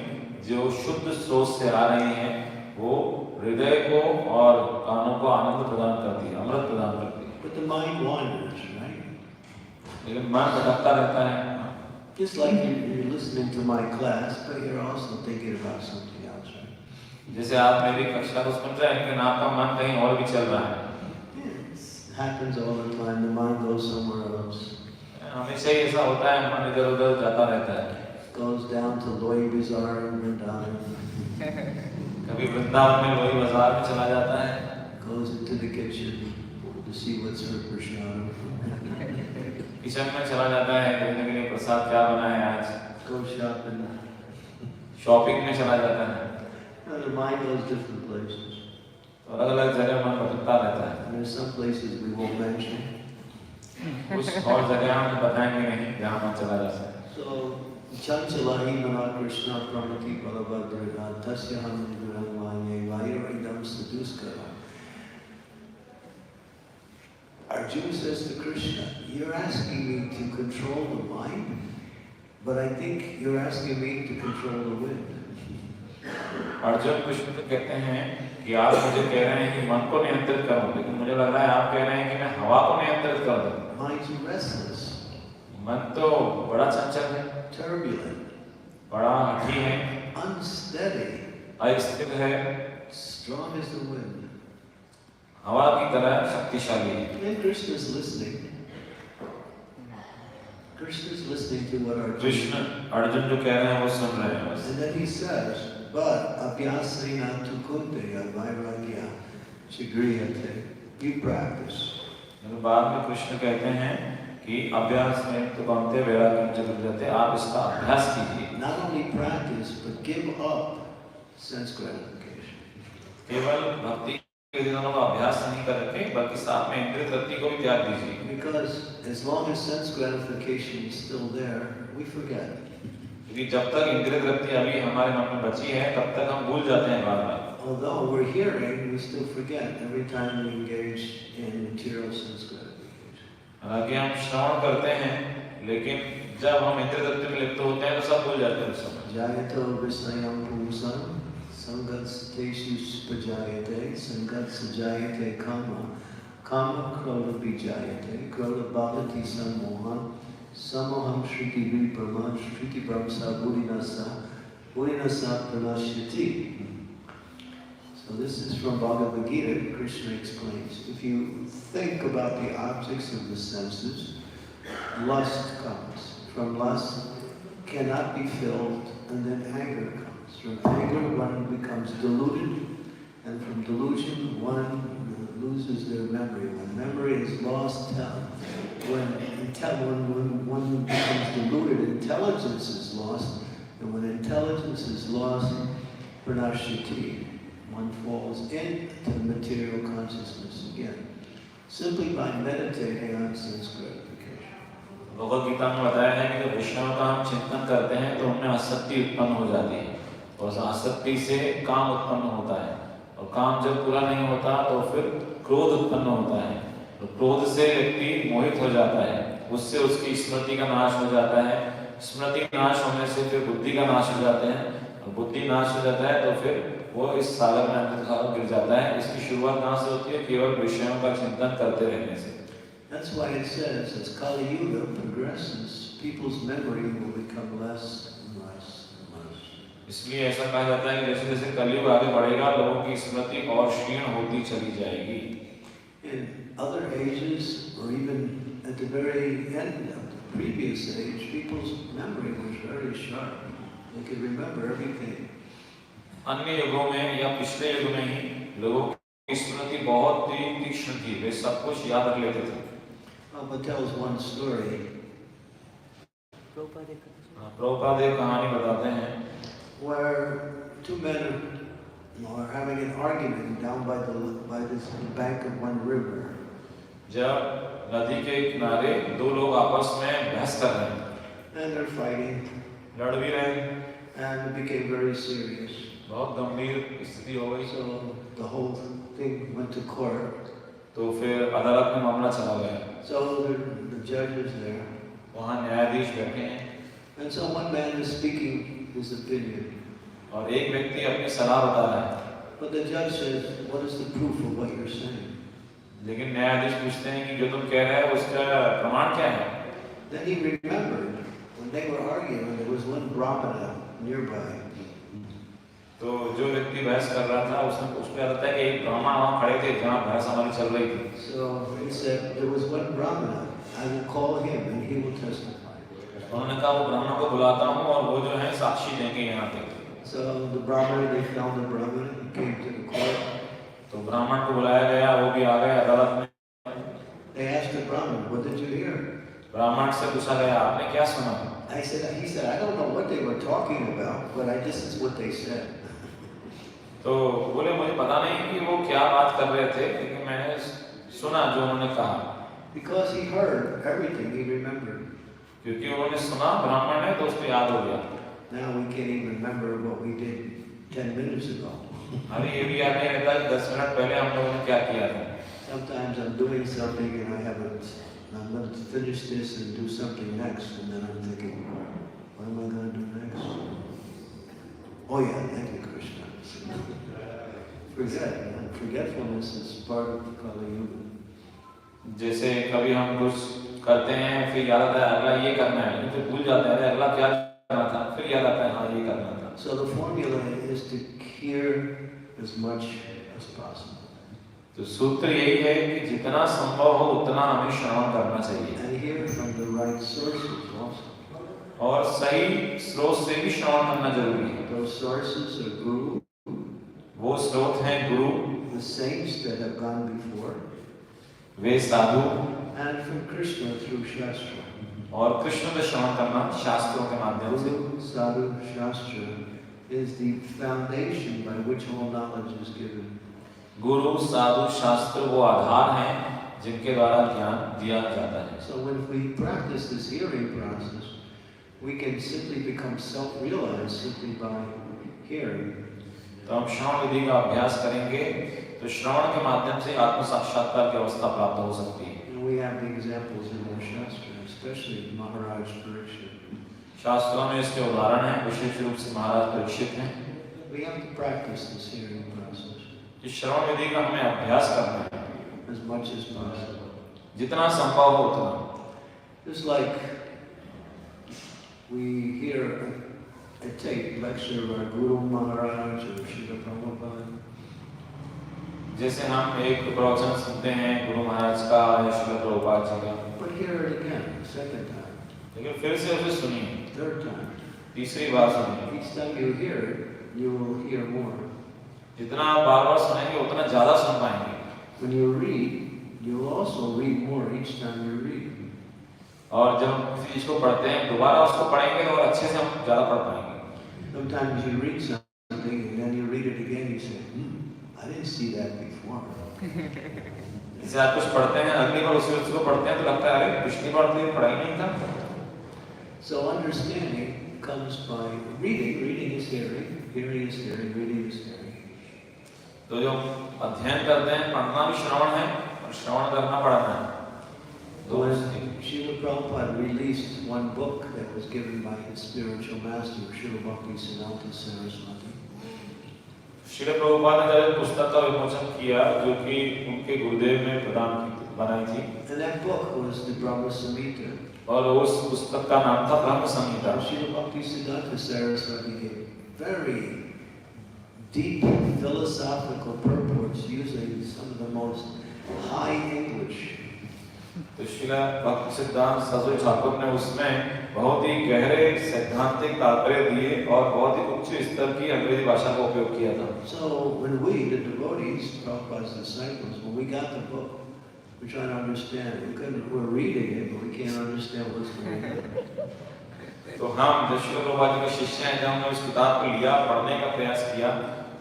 जो शुद्ध स्रोत से आ रही हैं वो हृदय को और कानों को आनंद प्रदान करती है, अमृत प्रदान करती है। But the mind wanders, right? लेकिन मन भटकता रहता है। Just like you're listening to my class, but you're also thinking about something else, right? जैसे आप मेरी कक्षा को सुन रहे हैं लेकिन आपका मन कहीं और भी चल रहा है। It happens all the time. The mind goes somewhere else. हमेशा ही ऐसा होता है, मन इधर-उधर जाता रहता है। Goes down to Loi Bazaar in Vrindavan. कभी वृंदावन में लोही बाजार में चला जाता है। Goes into the kitchen to see what's for prasad. Kitchen में चला जाता है देखने के लिए प्रसाद क्या बना है आज। Go shopping. शॉपिंग में चला जाता है। The mind goes different places. तो अलग-अलग जगह मन भटकता रहता है। There's some places we won't mention. कुछ और जगह हम बताएंगे नहीं जहाँ मन चला जाता है। So, Chanchalahi Mana Krishna Pramati Balabhadra Tasya Hamdurangvanye Vairadam Saduskara. Arjuna says to Krishna, you're asking me to control the mind, but I think you're asking me to control the wind. Arjun Krishna को कहते हैं कि आप मुझे कह रहे हैं कि मन को नियंत्रित करो, लेकिन मुझे लग रहा है आप कह रहे हैं कि मैं हवा को नियंत्रित कर दूं। Mind's restless. मन तो बड़ा चंचल है, Turbulent. बड़ा हठी है, Unsteady. अस्थिर है, Strong as the wind. हवा की तरह शक्तिशाली है। And Krishna's listening. Krishna's listening to what Arjuna. Krishna Arjun जो कह रहे हैं वो सुन रहे हैं बस। And then he says, but abhyasena tu kunteya vairagya shigriyate. You practice. बाद में कृष्ण कहते हैं कि अभ्यास में तो कौनते वैराग्य चतुर्थ आप इसका अभ्यास कीजिए। Not only practice, but give up sense gratification. केवल भक्ति के दिनों का अभ्यास नहीं कर रखे, बल्कि साथ में इंद्रिय तृप्ति को भी त्याग दीजिए। Because as long as sense gratification is still there, we forget. क्योंकि जब तक इंद्रिय तृप्ति अभी हमारे मन में बची है, तब तक हम भूल जाते हैं बार-बार। Although we're hearing, we still forget every time we engage in material sense gratification. हालांकि हम श्रवण करते हैं, लेकिन जब हम इंद्रिय तृप्ति में लिप्त होते हैं तो सब भूल जाते हैं उस समय। Jayato visnayam pumsam sangat teshu spajayate sangat sajayate kama kama krodha bijayate krodha bhavati sammoham sammoham shriti viprama shriti brahmsa buddhinasa pranashyati. So this is from Bhagavad Gita. Krishna explains, if you think about the objects of the senses, lust comes. From lust cannot be filled, and then anger comes. From anger one becomes deluded, and from delusion one loses their memory. When memory is lost, when one becomes deluded, intelligence is lost, and when intelligence is lost, pranashyati, one falls into material consciousness again, simply by meditating on sense gratification. Bhagavad Gita में बताया है कि जब विषयों का हम चिंतन करते हैं तो उनमें आसक्ति उत्पन्न हो जाती है, और उस आसक्ति से काम उत्पन्न होता है, और काम जब पूरा नहीं होता तो फिर क्रोध उत्पन्न होता है, तो क्रोध से व्यक्ति मोहित हो जाता है, उससे उसकी स्मृति का नाश हो जाता है, स्मृति नाश होने से फिर बुद्धि का नाश हो जाता है, और बुद्धि नाश हो जाता है तो फिर वो इस सागर में अंतर्धान गिर जाता है। इसकी शुरुआत कहाँ से होती है? केवल विषयों का चिंतन करते रहने से। That's why it says, as Kali Yuga progresses, people's memory will become less and less and less. इसलिए ऐसा कहा जाता है कि जैसे जैसे कलयुग आगे बढ़ेगा, लोगों की स्मृति और क्षीण होती चली जाएगी। In other ages, or even at the very end of the previous age, people's memory was very sharp. They could remember everything. अन्य युगों में या पिछले युग में ही लोगों की स्मृति बहुत ही तीक्ष्ण थी, वे सब कुछ याद रख लेते थे। But tells one story. Prabhupada एक कहानी बताते हैं where two men are having an argument down by this bank of one river. जब नदी के किनारे दो लोग आपस में बहस कर रहे हैं, And they're fighting. लड़ भी रहे हैं, And it became very serious. बहुत गंभीर स्थिति हो गई। So the whole thing went to court. तो फिर अदालत में मामला चला गया। So the judge is there. वहाँ न्यायाधीश बैठे हैं। And so one man is speaking his opinion. और एक व्यक्ति अपनी सलाह बता रहा है, but the judge says, what is the proof of what you're saying? लेकिन न्यायाधीश पूछते हैं कि जो तुम कह रहे हो उसका प्रमाण क्या है? Then he remembered when they were arguing, there was one brahmana nearby. तो जो व्यक्ति बहस कर रहा था उसको याद आता है कि एक ब्राह्मण वहाँ खड़े थे जहाँ बहस हमारी चल रही थी। So he said, there was one brahmana, I will call him and he will testify. उन्होंने कहा वो ब्राह्मण को बुलाता हूँ और वो जो है साक्षी देंगे यहाँ पे। So the brahmana, they found the brahmana, he came to the court. तो ब्राह्मण को बुलाया गया, वो भी आ गए अदालत में। They asked the brahman, what did you hear? ब्राह्मण से पूछा गया, आपने क्या सुना? He said, I don't know what they were talking about, but this is what they said. तो बोले मुझे पता नहीं कि वो क्या बात कर रहे थे, लेकिन मैंने सुना जो उन्होंने कहा। Because he heard everything, he remembered. क्योंकि उन्होंने सुना ब्राह्मण ने तो उसको याद हो गया। Now we can't even remember what we did 10 minutes ago. अभी ये भी याद नहीं रहता कि 10 मिनट पहले हम लोगों ने क्या किया था। Sometimes I'm doing something and I'm going to finish this and do something next, and then I'm thinking, what am I going to do next? Oh yeah, thank you, Krishna. Forgetfulness is part of Kali Yuga. जैसे कभी हम कुछ करते हैं फिर याद आता है अगला ये करना है, लेकिन फिर भूल जाते हैं अगला क्या करना था, फिर याद आता है हाँ ये करना था। So the formula is to hear as much as possible. तो सूत्र यही है कि जितना संभव हो उतना हमें श्रवण करना चाहिए। And hear from the right sources also. और सही स्रोत से भी श्रवण करना जरूरी है। Those sources are Guru. वो स्रोत हैं गुरु, The saints that have gone before. Way Sadhu, And from Krishna through Shastra. और कृष्ण का श्रवण करना शास्त्रों के माध्यम से। Guru, Sadhu, Shastra is the foundation by which all knowledge is given. गुरु, साधु, शास्त्र वो आधार हैं जिनके द्वारा ज्ञान दिया जाता है। So when we practice this hearing process, we can simply become self-realized simply by hearing. तो हम श्रवण विधि का अभ्यास करेंगे तो श्रवण के माध्यम से आत्म साक्षात्कार की अवस्था प्राप्त हो सकती है। And we have the examples in our Shastra, especially Maharaj Parikshit. शास्त्रों में इसके उदाहरण हैं, विशेष रूप से महाराज परीक्षित हैं। We have to practice this hearing process इस श्रवण विधि का हमें अभ्यास करना है as much as possible. जितना संभव हो उतना। Just like we hear a tape lecture by Guru Maharaj or Srila Prabhupada. जैसे हम एक प्रवचन सुनते हैं गुरु महाराज का या श्रील प्रभुपाद जी का, But hear it again, second time, लेकिन फिर से उसे सुनिए, third time. तीसरी बार सुनिए। Each time you hear it, you will hear more. जितना आप बार-बार सुनेंगे उतना ज्यादा सुन पाएंगे। When you read, you will also read more each time you read. और जब हम किसी चीज को पढ़ते हैं दोबारा उसको पढ़ेंगे तो और अच्छे से हम ज्यादा पढ़ पाएंगे। Sometimes you read something and then you read it again, you say, I didn't see that before. जैसे आप कुछ पढ़ते हैं अगली बार उसी चीज को पढ़ते हैं तो लगता है अरे पिछली बार तो ये पढ़ा ही नहीं था। So understanding comes by reading. Reading is hearing. Hearing is hearing. Reading is hearing. तो जो अध्ययन करते हैं पढ़ना भी श्रवण है और श्रवण करना पढ़ना है। तो Srila Prabhupada released one book that was given by his spiritual master, Srila Bhakti Saraswati. Srila Prabhupada ने जब पुस्तक का विमोचन किया जो कि उनके गुरुदेव ने प्रदान बनाई थी। And that book was the Brahma Samhita. और उस पुस्तक का नाम था ब्रह्म संहिता। Srila Bhakti Saraswati gave very deep philosophical purports using some of the most high English. तो श्रील भक्ति सिद्धांत सरस्वती ठाकुर ने उसमें बहुत ही गहरे सैद्धांतिक तात्पर्य दिए और बहुत ही उच्च स्तर की अंग्रेजी भाषा का उपयोग किया था। So when we, the devotees, Prabhupada's disciples, when we got the book, we're trying to understand. We're reading it, but we can't understand what's going on. तो हम जो श्रील प्रभुपाद जी के शिष्य हैं, जब हमने उस किताब को लिया पढ़ने का प्रयास किया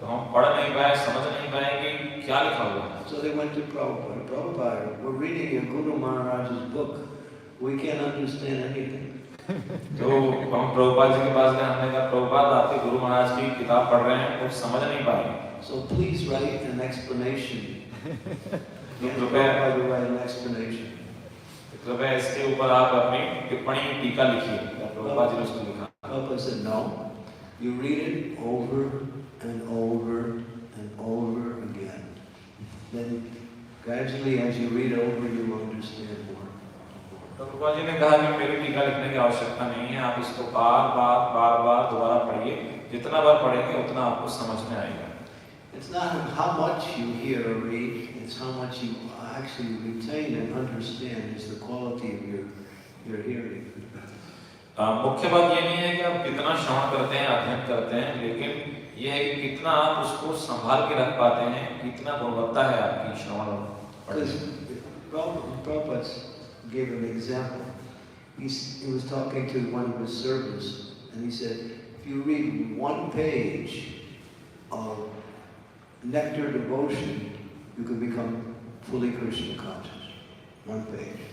तो हम पढ़ नहीं पाए, समझ नहीं पाए कि क्या लिखा हुआ है। So they went to Prabhupada. Prabhupada, we're reading your Guru Maharaj's book. We can't understand anything. तो हम प्रभुपाद जी के पास गए, हमने कहा प्रभुपाद आपके गुरु महाराज की किताब पढ़ रहे हैं, कुछ समझ नहीं पाए। So please write an explanation. कृपया write an explanation. कृपया इसके ऊपर आप अपनी टिप्पणी टीका लिखिए। प्रभुपाद जी ने उसको लिखा। Prabhupada said no. You read it over and over and over again. Then gradually as you read over, you will understand more. Prabhupada ji ने कहा कि मेरी टीका लिखने की आवश्यकता नहीं है, आप इसको बार बार दोबारा पढ़िए, जितना बार पढ़ेंगे उतना आपको समझ में आएगा। It's not how much you hear or read, it's how much you actually retain and understand is the quality of your hearing. मुख्य बात ये नहीं है कि आप कितना श्रवण करते हैं, अध्ययन करते हैं, लेकिन ये है कि कितना आप उसको संभाल के रख पाते हैं, कितना गुणवत्ता है आपकी श्रवण। Prabhupada gave an example. He was talking to one of his servants, and he said, if you read one page of nectar devotion, you can become fully Krishna conscious. One page.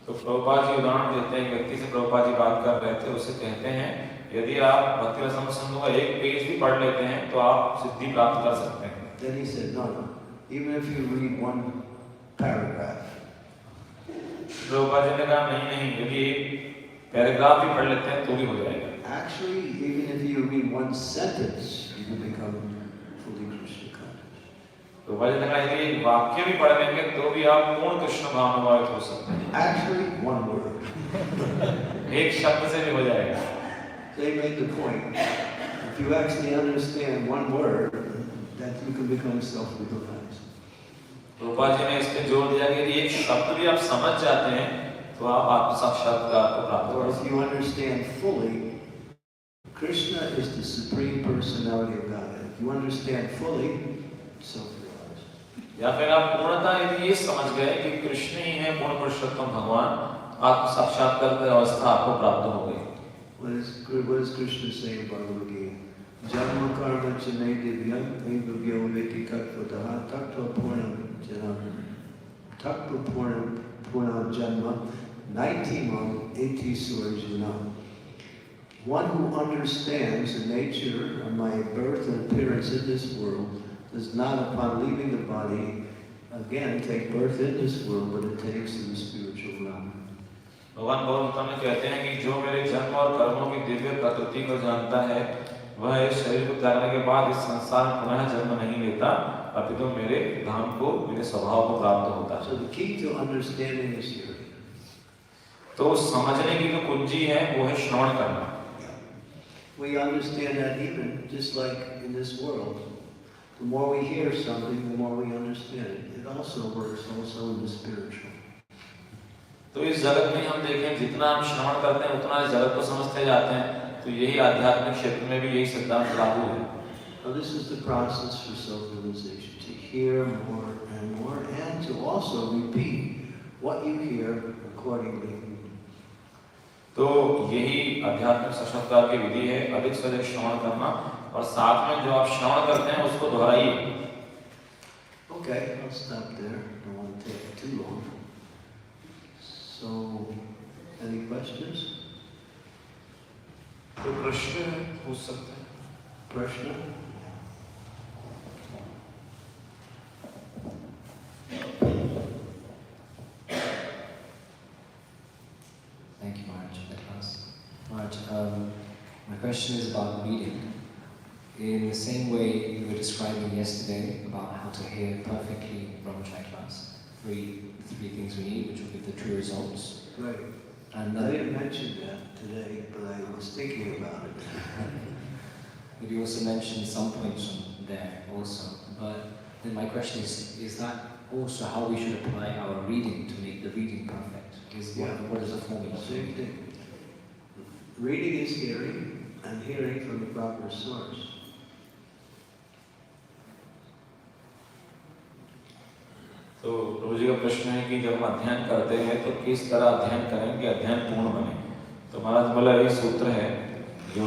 तो प्रभुपाद जी उदाहरण देते हैं, व्यक्ति से प्रभुपाद जी बात कर रहे थे, उसे कहते हैं यदि आप भक्ति रसम सिंधु का एक पेज भी पढ़ लेते हैं तो आप सिद्धि प्राप्त कर सकते हैं। Then he said, no, even if you read one paragraph. Prabhupada ji ने कहा नहीं, यदि एक पैराग्राफ भी पढ़ लेते हैं तो भी हो जाएगा। Actually, even if you read one sentence, you can become fully Krishna conscious. Prabhupada ji ने कहा यदि एक वाक्य भी पढ़ लेंगे तो भी आप पूर्ण कृष्ण भावान्वित हो सकते हैं। Actually, one word. एक शब्द से भी हो जाएगा। They made the point. If you actually understand one word, that you can become self-realized. Prabhupada ji ने इस पे जोर दिया कि यदि एक शब्द भी आप समझ जाते हैं तो आप आत्म साक्षात्कार को प्राप्त Or कर if सकते you understand fully, Krishna is the supreme personality of God. If you understand fully, self-realized. हैं। या फिर आप पूर्णतः यदि ये समझ गए कि कृष्ण ही है पूर्ण पुरुषोत्तम भगवान, आत्म साक्षात्कार की अवस्था आपको प्राप्त हो गई। What does Krishna say in Bhagavad Gita? Janma karma chane divyam evavyo veti tatvataha tattva purnam janam tattva purnam janma naitimam eti surjanam. One who understands the nature of my birth and appearance in this world does not, upon leaving the body, again take birth in this world, but it takes in the spiritual realm. भगवान भागवतम में कहते हैं कि जो मेरे जन्म और कर्मों की दिव्य प्रकृति को जानता है, वह इस शरीर को त्यागने के बाद इस संसार में पुनः जन्म नहीं लेता, अपितु मेरे धाम को, मेरे स्वभाव को प्राप्त होता है। So the key to understanding is hearing. तो समझने की जो कुंजी है वो है श्रवण करना। We understand that even just like in this world, the more we hear something, the more we understand it. It also works also in the spiritual. तो इस जगत में हम देखें जितना हम श्रवण करते हैं उतना इस जगत को समझते जाते हैं, तो यही आध्यात्मिक क्षेत्र में भी यही सिद्धांत लागू है। Now this is the process for self-realization, to hear more and to also repeat what you hear accordingly. तो यही आध्यात्मिक साक्षात्कार की विधि है, अधिक से अधिक श्रवण करना और साथ में जो आप श्रवण करते हैं उसको दोहराइए। Okay, I'll stop there. I don't want to take it too long. So, any questions? तो प्रश्न पूछ सकते हैं। Prashna? Thank you, Maharaj, for the class. Maharaj, my question is about reading. In the same way you were describing yesterday about how to hear perfectly Brahmacharya class, three things we need, which will give the true results. Right. And I didn't mention that today, but I was thinking about it. but you also mentioned some points from there also. But then my question is that also how we should apply our reading to make the reading perfect? What is the formula? Same thing. Reading is hearing, and hearing from the proper source. तो प्रभु जी का प्रश्न है कि जब हम अध्ययन करते हैं तो किस तरह अध्ययन करें कि अध्ययन पूर्ण बने। तो महाराज बोला ये सूत्र है, जो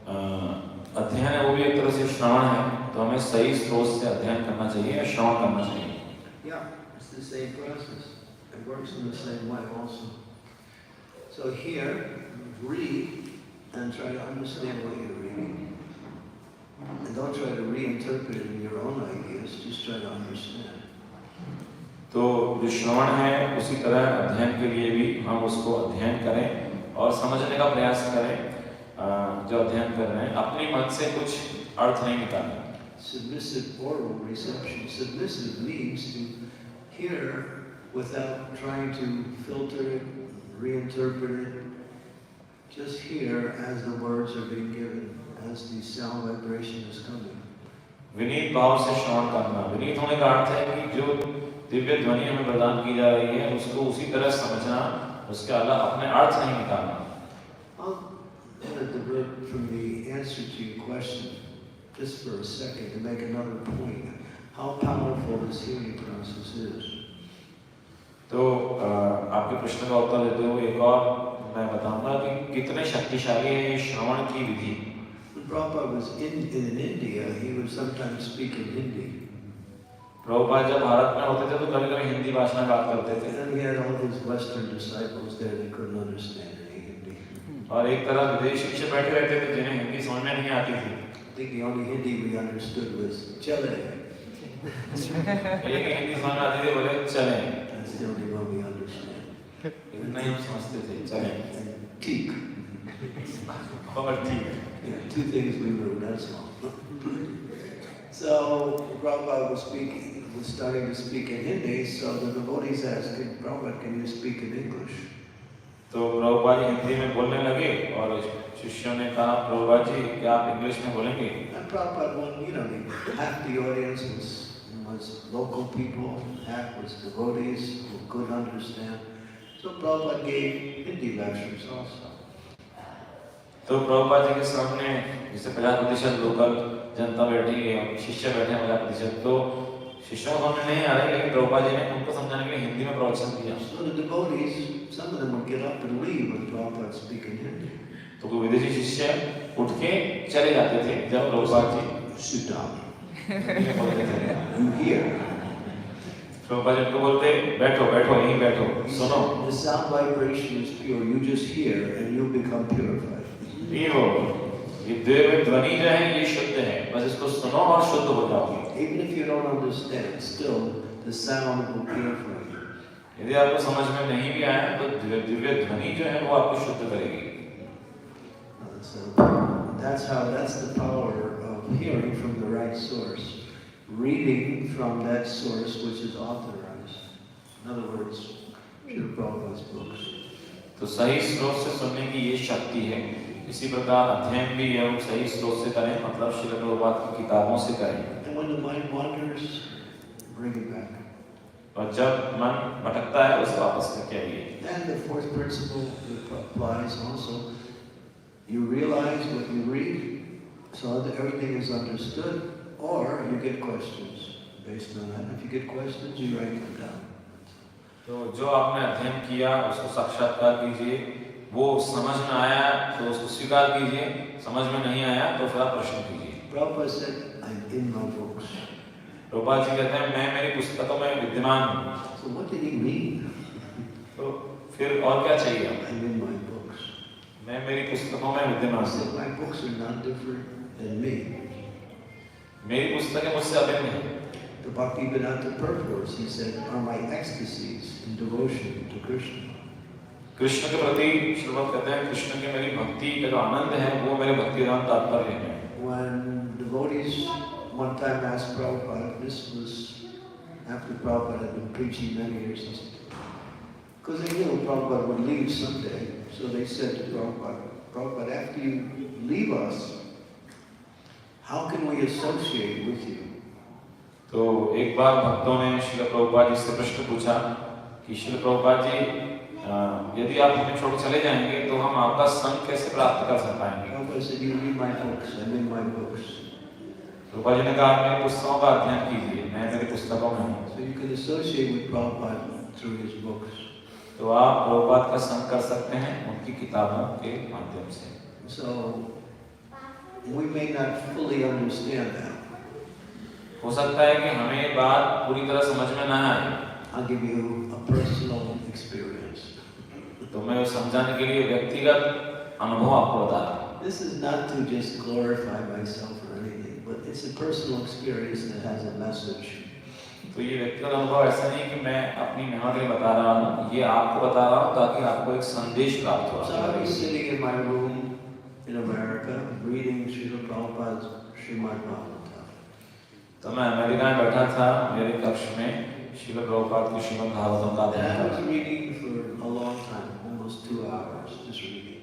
अध्ययन है वो भी एक तरह से श्रवण है, तो हमें सही स्रोत से अध्ययन करना चाहिए या श्रवण करना चाहिए। Yeah, it's the same process. It works in the same way also. So here, read and try to understand what you're reading. And don't try to reinterpret it in your own ideas, just try to understand. तो जो श्रवण है उसी तरह अध्ययन के लिए भी हम उसको अध्ययन करें और समझने का प्रयास करें, जो अध्ययन कर रहे हैं अपनी मन से कुछ अर्थ नहीं निकालना। Submissive oral reception. Submissive means to hear without trying to filter it, reinterpret it. Just hear as the words are being given, as the sound vibration is coming. Vineet भाव से श्रवण करना। विनीत होने का अर्थ है कि जो दिव्य ध्वनि हमें प्रदान की जा रही है उसको उसी तरह समझना, उसके अलावा अपने अर्थ नहीं निकालना। I'll divert from the answer to your question just for a second to make another point. How powerful this hearing process is. तो आपके प्रश्न का उत्तर देते हुए एक और मैं बताऊंगा कि कितने शक्तिशाली है ये श्रवण की विधि। When Prabhupada was in India, he would sometimes speak in Hindi. Prabhupada जब भारत में होते थे तो कभी-कभी हिंदी भाषा में बात करते थे। And he had all his Western disciples there; they couldn't understand any Hindi. और एक तरफ विदेशी शिष्य बैठे रहते थे जिन्हें हिंदी समझ में नहीं आती थी। I think the only Hindi we understood was "Chale." एक हिंदी समझ में आती थी, बोले चलें। That's the only one we understand. इतना ही हम समझते थे, चलें। Teak. और ठीक। Yeah, two things we knew. That's all. So Prabhupada was starting to speak in Hindi. So the devotees asked him, "Prabhupada, can you speak in English?" तो प्रभुपाद हिंदी में बोलने लगे और शिष्यों ने कहा, प्रभुपाद जी क्या आप इंग्लिश में बोलेंगे? And Prabhupada, half the audience was local people, half was devotees who could understand. So Prabhupada gave Hindi lectures also. तो प्रभुपाद जी के सामने जैसे 50% लोकल जनता बैठी है और शिष्य बैठे हैं 50%, तो शिष्यों को समझ नहीं आ रहा है, लेकिन प्रभुपाद जी ने उनको समझाने के लिए हिंदी में प्रवचन दिया। So the devotees, some of them would get up and leave when Prabhupada speaking Hindi. तो कोई विदेशी शिष्य उठ के चले जाते थे जब प्रभुपाद जी Sit down. हिंदी में बोलते थे। You hear. प्रभुपाद जी उनको बोलते, बैठो बैठो यहीं बैठो, सुनो। The sound vibration is pure. You just hear and you become purified. ये दिव्य ध्वनि जो है ये शुद्ध है, बस इसको सुनो और शुद्ध हो जाओगे। Even if you don't understand, still the sound will purify you. यदि आपको समझ में नहीं भी आया तो दिव्य ध्वनि जो है वो आपको शुद्ध करेगी। That's the power of hearing from the right source, reading from that source which is authorized. In other words, Srila Prabhupada's books. तो सही स्रोत से सुनने की ये शक्ति है। इसी प्रकार अध्ययन भी हम सही स्रोत से करें, मतलब श्रील प्रभुपाद की किताबों से करें। And when the mind wanders, bring it back. और जब मन भटकता है उसे वापस करके आइए। And the fourth principle applies also. You realize what you read, so that everything is understood, or you get questions based on that. If you get questions, you write them down. तो जो आपने अध्ययन किया उसको साक्षात्कार कीजिए, वो समझ में आया तो उसको स्वीकार कीजिए, समझ में नहीं आया तो फिर आप प्रश्न कीजिए। Prabhupada said, "I'm in my books." Prabhupada ji कहते हैं मैं मेरी पुस्तकों में विद्यमान हूँ। So what did he mean? तो फिर और क्या चाहिए? I'm in my books. मैं मेरी पुस्तकों में विद्यमान He हूँ। said, "My books are not different than me." मेरी पुस्तकें मुझसे अभिन्न हैं। The Bhakti Vedanta purports, he said, are my ecstasies in devotion to Krishna. Krishna के प्रति श्रीमद् कहते हैं कृष्ण के मेरी भक्ति का जो आनंद है वो मेरे भक्ति वेदांत तात्पर्य है। When devotees one time asked Prabhupada, this was after Prabhupada had been preaching many years, because they knew Prabhupada would leave someday, so they said to Prabhupada, "Prabhupada, after you leave us, how can we associate with you?" तो एक बार भक्तों ने श्रील प्रभुपाद जी से प्रश्न पूछा कि श्रील प्रभुपाद जी यदि आप हमें छोड़ चले जाएंगे तो हम आपका संग कैसे प्राप्त कर पाएंगे? Prabhupada said, "You read my books, I'm in my books." Prabhupada ji ने कहा आप मेरी पुस्तकों का अध्ययन कीजिए, मैं मेरी पुस्तकों में हूँ। So you can associate with Prabhupada through his books. तो आप प्रभुपाद का संग कर सकते हैं उनकी किताबों के माध्यम से। So we may not fully understand that. हो सकता है कि हमें ये बात पूरी तरह समझ में ना आए। I'll give you a personal experience. तो मैं समझाने के लिए व्यक्तिगत अनुभव आपको बता रहा हूँ। This is not to just glorify myself or anything, but it's a personal experience that has a message. तो ये व्यक्तिगत अनुभव ऐसा नहीं कि मैं अपनी महिमा के लिए बता रहा हूँ, ये आपको बता रहा हूँ ताकि आपको एक संदेश प्राप्त हो। So I was sitting in my room in America reading Srila Prabhupada's Srimad Bhagavatam. तो मैं अमेरिका में बैठा था मेरे कक्ष में श्रील प्रभुपाद की श्रीमद् भागवतम का And अध्ययन I कर was रहा था reading for a long time, almost 2 hours, just reading.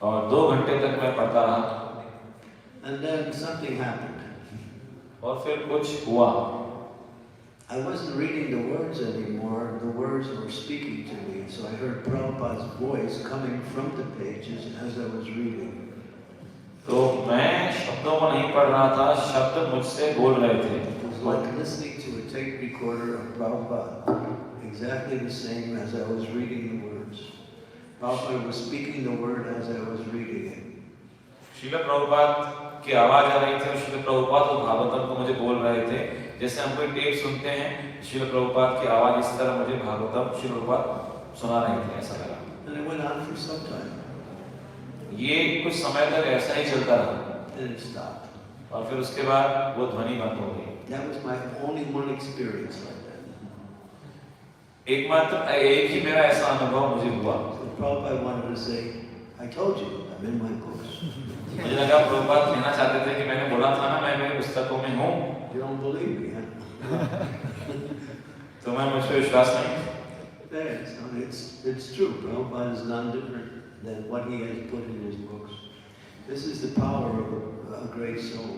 और 2 घंटे तक मैं पढ़ता रहा And then something happened. और फिर कुछ हुआ I wasn't reading the words anymore, the words were speaking to me, so I heard Prabhupada's voice coming from the pages as I was reading. तो मैं शब्दों को नहीं पढ़ रहा था, शब्द मुझसे बोल रहे थे। It was like listening to a tape recorder of Prabhupada, exactly the same as I was reading the words. Prabhupada was speaking the word as I was reading it. Srila Prabhupada की आवाज आ रही थी और श्रील प्रभुपाद उस भागवतम को मुझे बोल रहे थे, जैसे हम कोई टेप सुनते हैं, श्रील प्रभुपाद की आवाज इस तरह मुझे भागवतम श्रील प्रभुपाद सुना रहे थे, ऐसा लगा। And it went on for some time. ये कुछ समय तक ऐसा ही चलता रहा Then it stopped. और फिर उसके बाद वो ध्वनि बंद हो गई। That was my only one experience like that. एक ही मेरा ऐसा अनुभव मुझे हुआ। So Prabhupada wanted to say, I told you, I'm in my books. मुझे लगा प्रभुपाद कहना चाहते थे कि मैंने बोला था ना मैं मेरी पुस्तकों में हूँ। You don't believe me, huh? तो मैं मुझे विश्वास नहीं। It's true. Prabhupada is none different than what he has put in his books. This is the power of a great soul.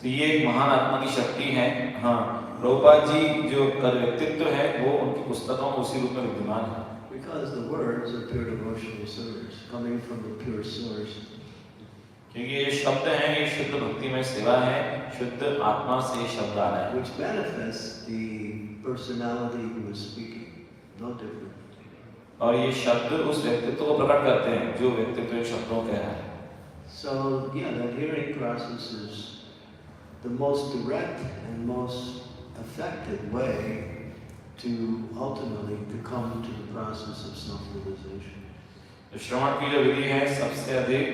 तो ये एक महान आत्मा की शक्ति है। हाँ, प्रभुपाद जी जो व्यक्तित्व है वो उनकी पुस्तकों में उसी रूप में विद्यमान है। Because the words are pure devotional service, coming from the pure source. क्योंकि ये शब्द हैं, ये शुद्ध भक्ति में सेवा है, शुद्ध आत्मा से ये शब्द आ रहा है। Which manifests the personality who is speaking, no different. और ये शब्द उस व्यक्तित्व को प्रकट करते हैं जो व्यक्तित्व इन शब्दों कह रहा है। So yeah, the hearing process is the most direct and most effective way to ultimately to come to the process of self-realization. श्रवण की जो विधि है सबसे अधिक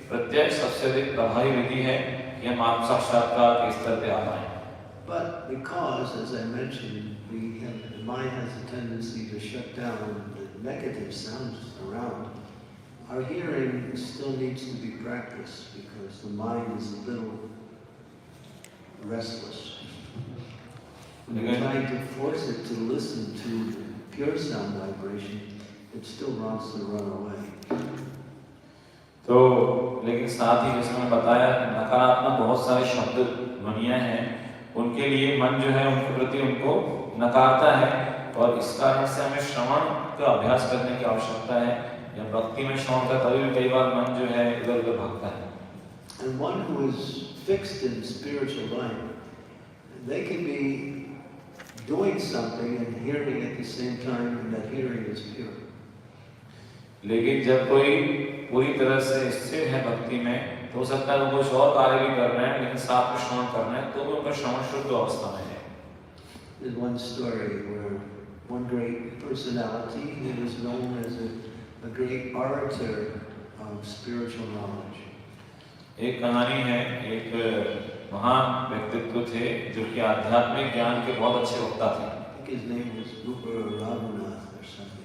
प्रत्यक्ष, सबसे अधिक प्रभावी विधि है कि हम आत्म साक्षात्कार के स्तर पे आ पाएं। But because, as I mentioned, the mind has a tendency to shut down the negative sounds around, our hearing still needs to be practiced because the mind is a little restless. When you're trying to force it to listen to pure sound vibration, it still wants to run away. तो लेकिन साथ ही जैसे मैंने बताया नकारात्मक बहुत सारे शब्द ध्वनियाँ हैं, उनके लिए मन जो है उनके प्रति उनको नकारता है और इस कारण से हमें श्रवण का अभ्यास करने की आवश्यकता है। या भक्ति में श्रवण का तभी भी कई बार मन जो है इधर-उधर भागता है। And one who is fixed in spiritual life, they can be doing something and hearing at the same time, and that hearing is pure. लेकिन जब कोई पूरी तरह से स्थिर है भक्ति में, तो हो सकता है वो कुछ और कार्य भी कर रहे हैं, लेकिन साथ में श्रवण कर रहे हैं, तो भी उनका श्रवण शुद्ध अवस्था में है। There's one story where one great personality, he was known as a great orator of spiritual knowledge. एक कहानी है, एक महान व्यक्तित्व थे जो कि आध्यात्मिक ज्ञान के बहुत अच्छे वक्ता थे। I think his name was Raghunath or something.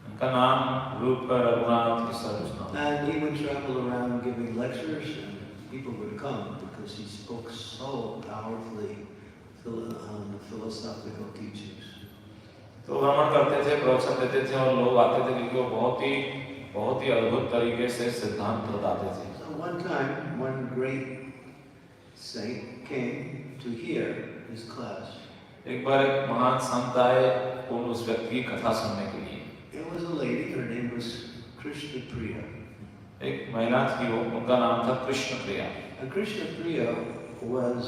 उनका नाम रूप रघुनाथ की Saraswati. And he would travel around giving lectures, and people would come because he spoke so powerfully on the philosophical teachings. तो भ्रमण करते थे, प्रवचन देते थे और लोग आते थे क्योंकि वो बहुत ही अद्भुत तरीके से सिद्धांत बताते थे। So one time, one great saint came to hear his class. एक बार एक महान संत आए उस व्यक्ति की कथा सुनने के लिए। It was a lady, her name was Krishna Priya. एक महिला थी वो, उनका नाम था कृष्ण प्रिया। And Krishna Priya was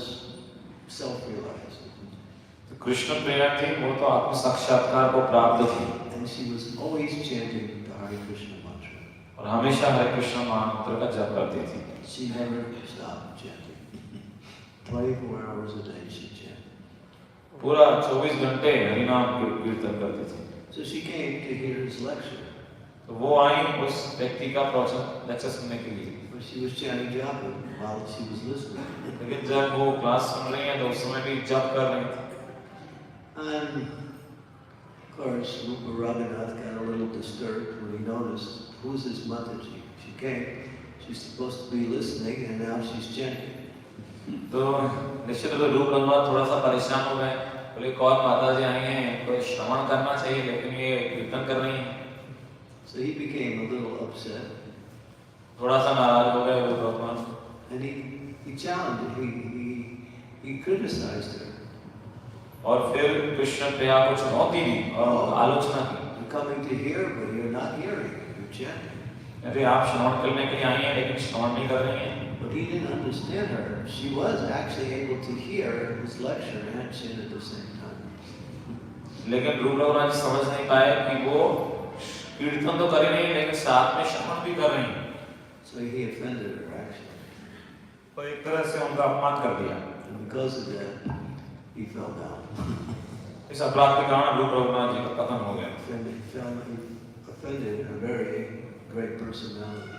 self-realized. तो कृष्ण प्रिया थी, वो तो आत्म साक्षात्कार को प्राप्त थी। And she was always chanting the Hare Krishna mantra. और हमेशा हरे कृष्ण मंत्र का जप करती थी। She never stopped chanting. 24 hours a day she chanted. पूरा 24 घंटे हरिनाम कीर्तन करती थी। So she came to hear his lecture. तो वो आई उस व्यक्ति का प्रवचन लेक्चर सुनने के लिए। But she was chanting japa while she was listening. लेकिन जब वो क्लास सुन रही हैं तो उस समय भी जप कर रही थी। And Of course, Rupa Raghunath got a little disturbed when he noticed, who's this Mataji? She came, she's supposed to be listening, and now she's chanting. तो निश्चित रूप से रूप रंगनाथ थोड़ा सा परेशान हो गए, बोले कौन माता जी आई हैं, कोई श्रवण करना चाहिए लेकिन ये कीर्तन कर रही हैं। So he became a little upset. थोड़ा सा नाराज हो गए रूप Ranganath. And he challenged her, he criticized her. और फिर कृष्ण प्रिया को चुनौती दी और आलोचना की। You're coming to hear, but you're not hearing. You're chanting. अरे आप श्रवण करने के लिए आई हैं लेकिन श्रवण नहीं कर रही हैं। But he didn't understand her. She was actually able to hear his lecture and chant at the same time. लेकिन रूप रंगनाथ जी समझ नहीं पाए कि वो कीर्तन तो कर रही हैं लेकिन साथ में श्रवण भी कर रही हैं। So he offended her actually. तो एक तरह से उनका अपमान कर दिया। And because of that, he fell down. इस अपराध के कारण रूप रंगनाथ जी का पतन हो गया। Offended a very great personality.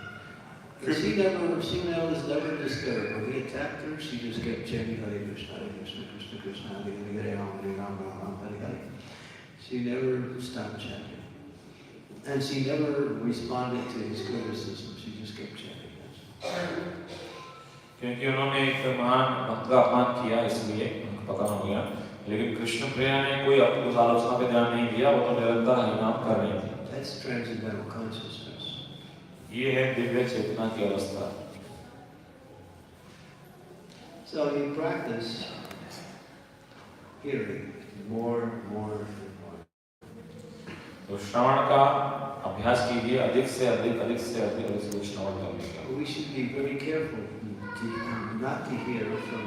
She was never disturbed. When he attacked her, she just kept chanting Hare Krishna, Hare Krishna, Krishna Krishna, Hare Hare, Hare Ram, Ram Ram, Hare Hare. She never stopped chanting. And she never responded to his criticism. She just kept chanting. क्योंकि उन्होंने एक महान भक्त का अपमान किया इसलिए उनको पता हो गया, लेकिन कृष्ण प्रिया ने कोई उस आलोचना पे ध्यान नहीं दिया, वो तो निरंतर हरिनाम कर रही थी। That's transcendental consciousness. ये है दिव्य चेतना की अवस्था। So you practice hearing more and more and more. तो श्रवण का अभ्यास कीजिए, अधिक से अधिक श्रवण करने का। We should be very careful not to hear from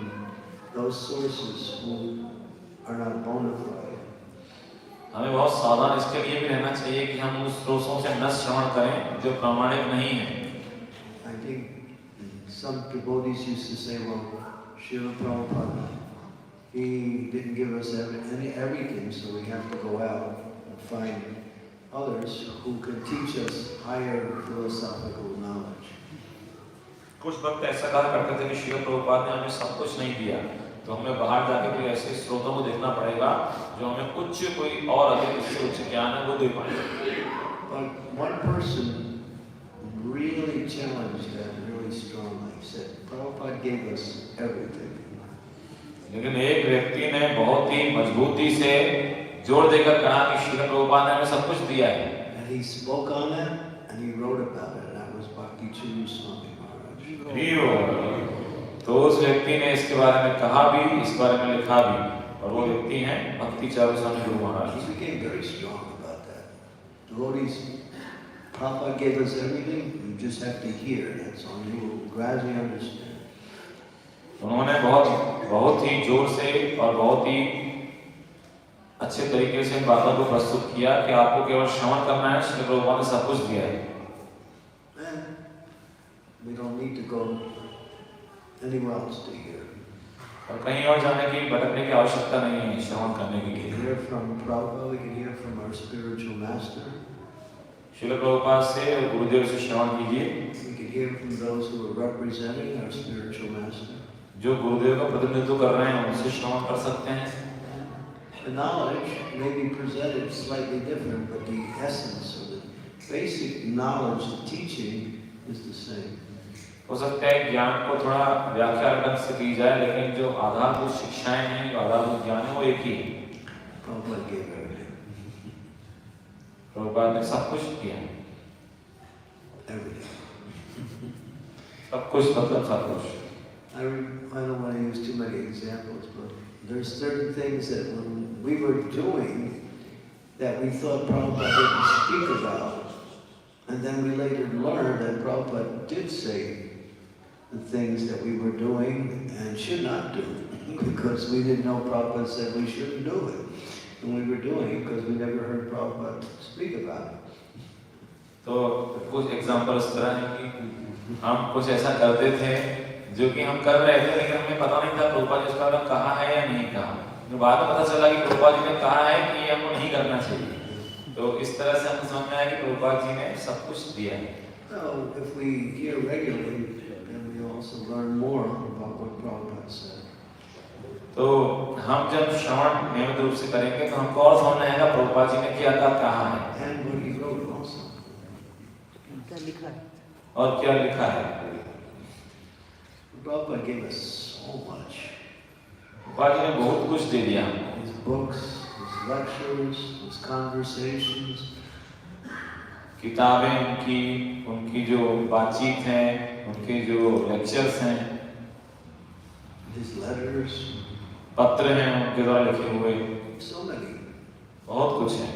those sources who are not bona fide. हमें बहुत सावधान इसके लिए भी रहना चाहिए कि हम उस स्रोतों से न श्रवण करें जो प्रामाणिक नहीं है। I think some devotees used to say, well, Srila Prabhupada, he didn't give us everything, so we have to go out and find others who can teach us higher philosophical knowledge. कुछ भक्त ऐसा कहा करते थे कि श्रील प्रभुपाद ने हमें सब कुछ नहीं दिया, तो हमें बाहर जाके कोई ऐसे स्रोतों को देखना पड़ेगा जो हमें कोई और अधिक इससे उच्च ज्ञान है वो दे पाए। But one person really challenged that really strongly. He said, Prabhupada gave us everything. लेकिन एक व्यक्ति ने बहुत ही मजबूती से जोर देकर कहा कि श्रील प्रभुपाद ने हमें सब कुछ दिया है। And he spoke on it and he wrote about it. That was Bhakti Charu Swami Maharaja. तो उस व्यक्ति ने इसके बारे में कहा भी, इस बारे में लिखा भी, और वो व्यक्ति हैं भक्ति चारू स्वामी Guru Maharaj. He became very strong about that. Devotees, Prabhupada gave us everything. You just have to hear. That's all. You will gradually understand. उन्होंने बहुत ही जोर से और बहुत ही अच्छे तरीके से इन बातों को प्रस्तुत किया कि आपको केवल श्रवण करना है, श्री प्रभुपाद ने सब कुछ दिया है। We don't need to go anywhere else to hear. और कहीं और जाने की भटकने की आवश्यकता नहीं है श्रवण करने के We लिए। can hear from Prabhupada. We can hear from our spiritual master. Srila Prabhupada से और गुरुदेव से श्रवण कीजिए। We can hear from those who are representing our spiritual master. जो गुरुदेव का प्रतिनिधित्व कर रहे हैं उनसे श्रवण कर सकते हैं। The knowledge may be presented slightly different, but the essence or the basic knowledge, the teaching is the same. हो सकता है ज्ञान को थोड़ा व्याख्या ढंग से की जाए, लेकिन जो आधारभूत शिक्षाएं हैं, जो आधारभूत ज्ञान है, वो एक ही है। Prabhupada gave everything. प्रभुपाद ने सब कुछ दिया। Everything. सब कुछ मतलब सब कुछ। I don't want to use too many examples, but there's certain things that when we were doing that we thought Prabhupada didn't speak about, and then we later learned that Prabhupada did say the things that we were doing and should not do, because we didn't know Prabhupada said we shouldn't do it. And we were doing it because we never heard Prabhupada speak about it. तो कुछ example इस तरह है कि हम कुछ ऐसा करते थे जो कि हम कर रहे थे, लेकिन हमें पता नहीं था प्रभुपाद जी उसका कहा है या नहीं कहा। तो बाद में पता चला कि प्रभुपाद जी ने कहा है कि ये हमको नहीं करना चाहिए। तो इस तरह से हमें समझ में आया कि प्रभुपाद जी ने सब कुछ दिया है। So if we hear regularly, then we also learn more about what Prabhupada said. तो तो हम जब श्रवण नियमित रूप से करेंगे तो हमको और समझ में आएगा प्रभुपाद जी ने क्या कहा है And what he wrote also. और क्या लिखा है। Prabhupada gave us so much. Prabhupada ji ने बहुत कुछ दे दिया। His books, his lectures, his conversations. किताबें उनकी जो बातचीत है, उनके जो लेक्चर्स हैं, His letters. पत्र हैं उनके द्वारा लिखे हुए, So many. बहुत कुछ है।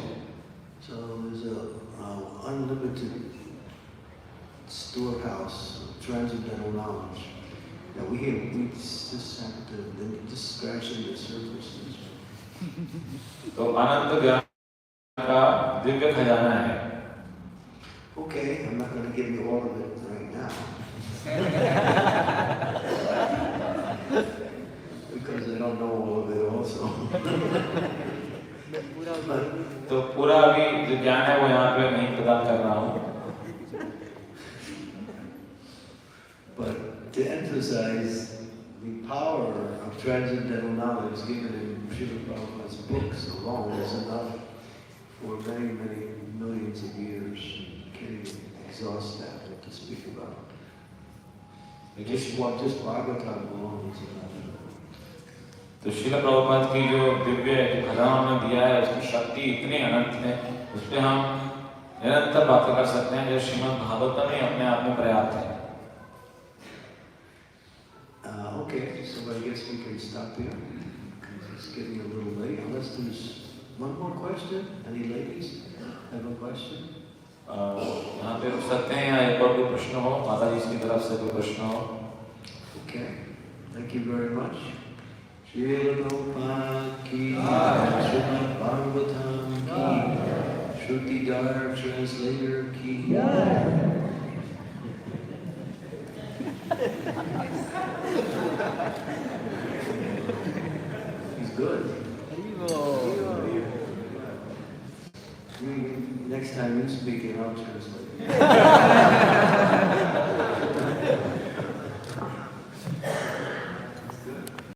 So there's a unlimited storehouse of transcendental knowledge that we just have to just scratching the surface. तो अनंत ज्ञान का दिव्य खजाना है। Okay, I'm not going to give you all of it right now. Because I don't know all of it also. तो पूरा अभी जो ज्ञान है वो यहाँ पे नहीं प्रदान कर रहा हूँ। But to emphasize the power of transcendental knowledge given in Srila Prabhupada's books alone is enough for many, many millions of years. Can't even exhaust that to speak about. Just Bhagavatam alone is enough. तो श्रील प्रभुपाद की जो दिव्य खजाना उन्होंने दिया है उसकी शक्ति इतनी अनंत है, उस पर हम निरंतर बातें कर सकते हैं जो श्रीमद् भागवतम ही अपने आप में पर्याप्त है। Okay, so I guess we can stop here because it's getting a little late. Unless there's one more question. Any ladies have a question? यहाँ पे रुक सकते हैं या एक और कोई प्रश्न हो, माता जी की तरफ से कोई प्रश्न हो। Okay, thank you very much. Srila Prabhupada ki jai, Srimad Bhagavatam ki jai, Shrutidhar translator ki jai. He's good. Next time you speak, I'll translate.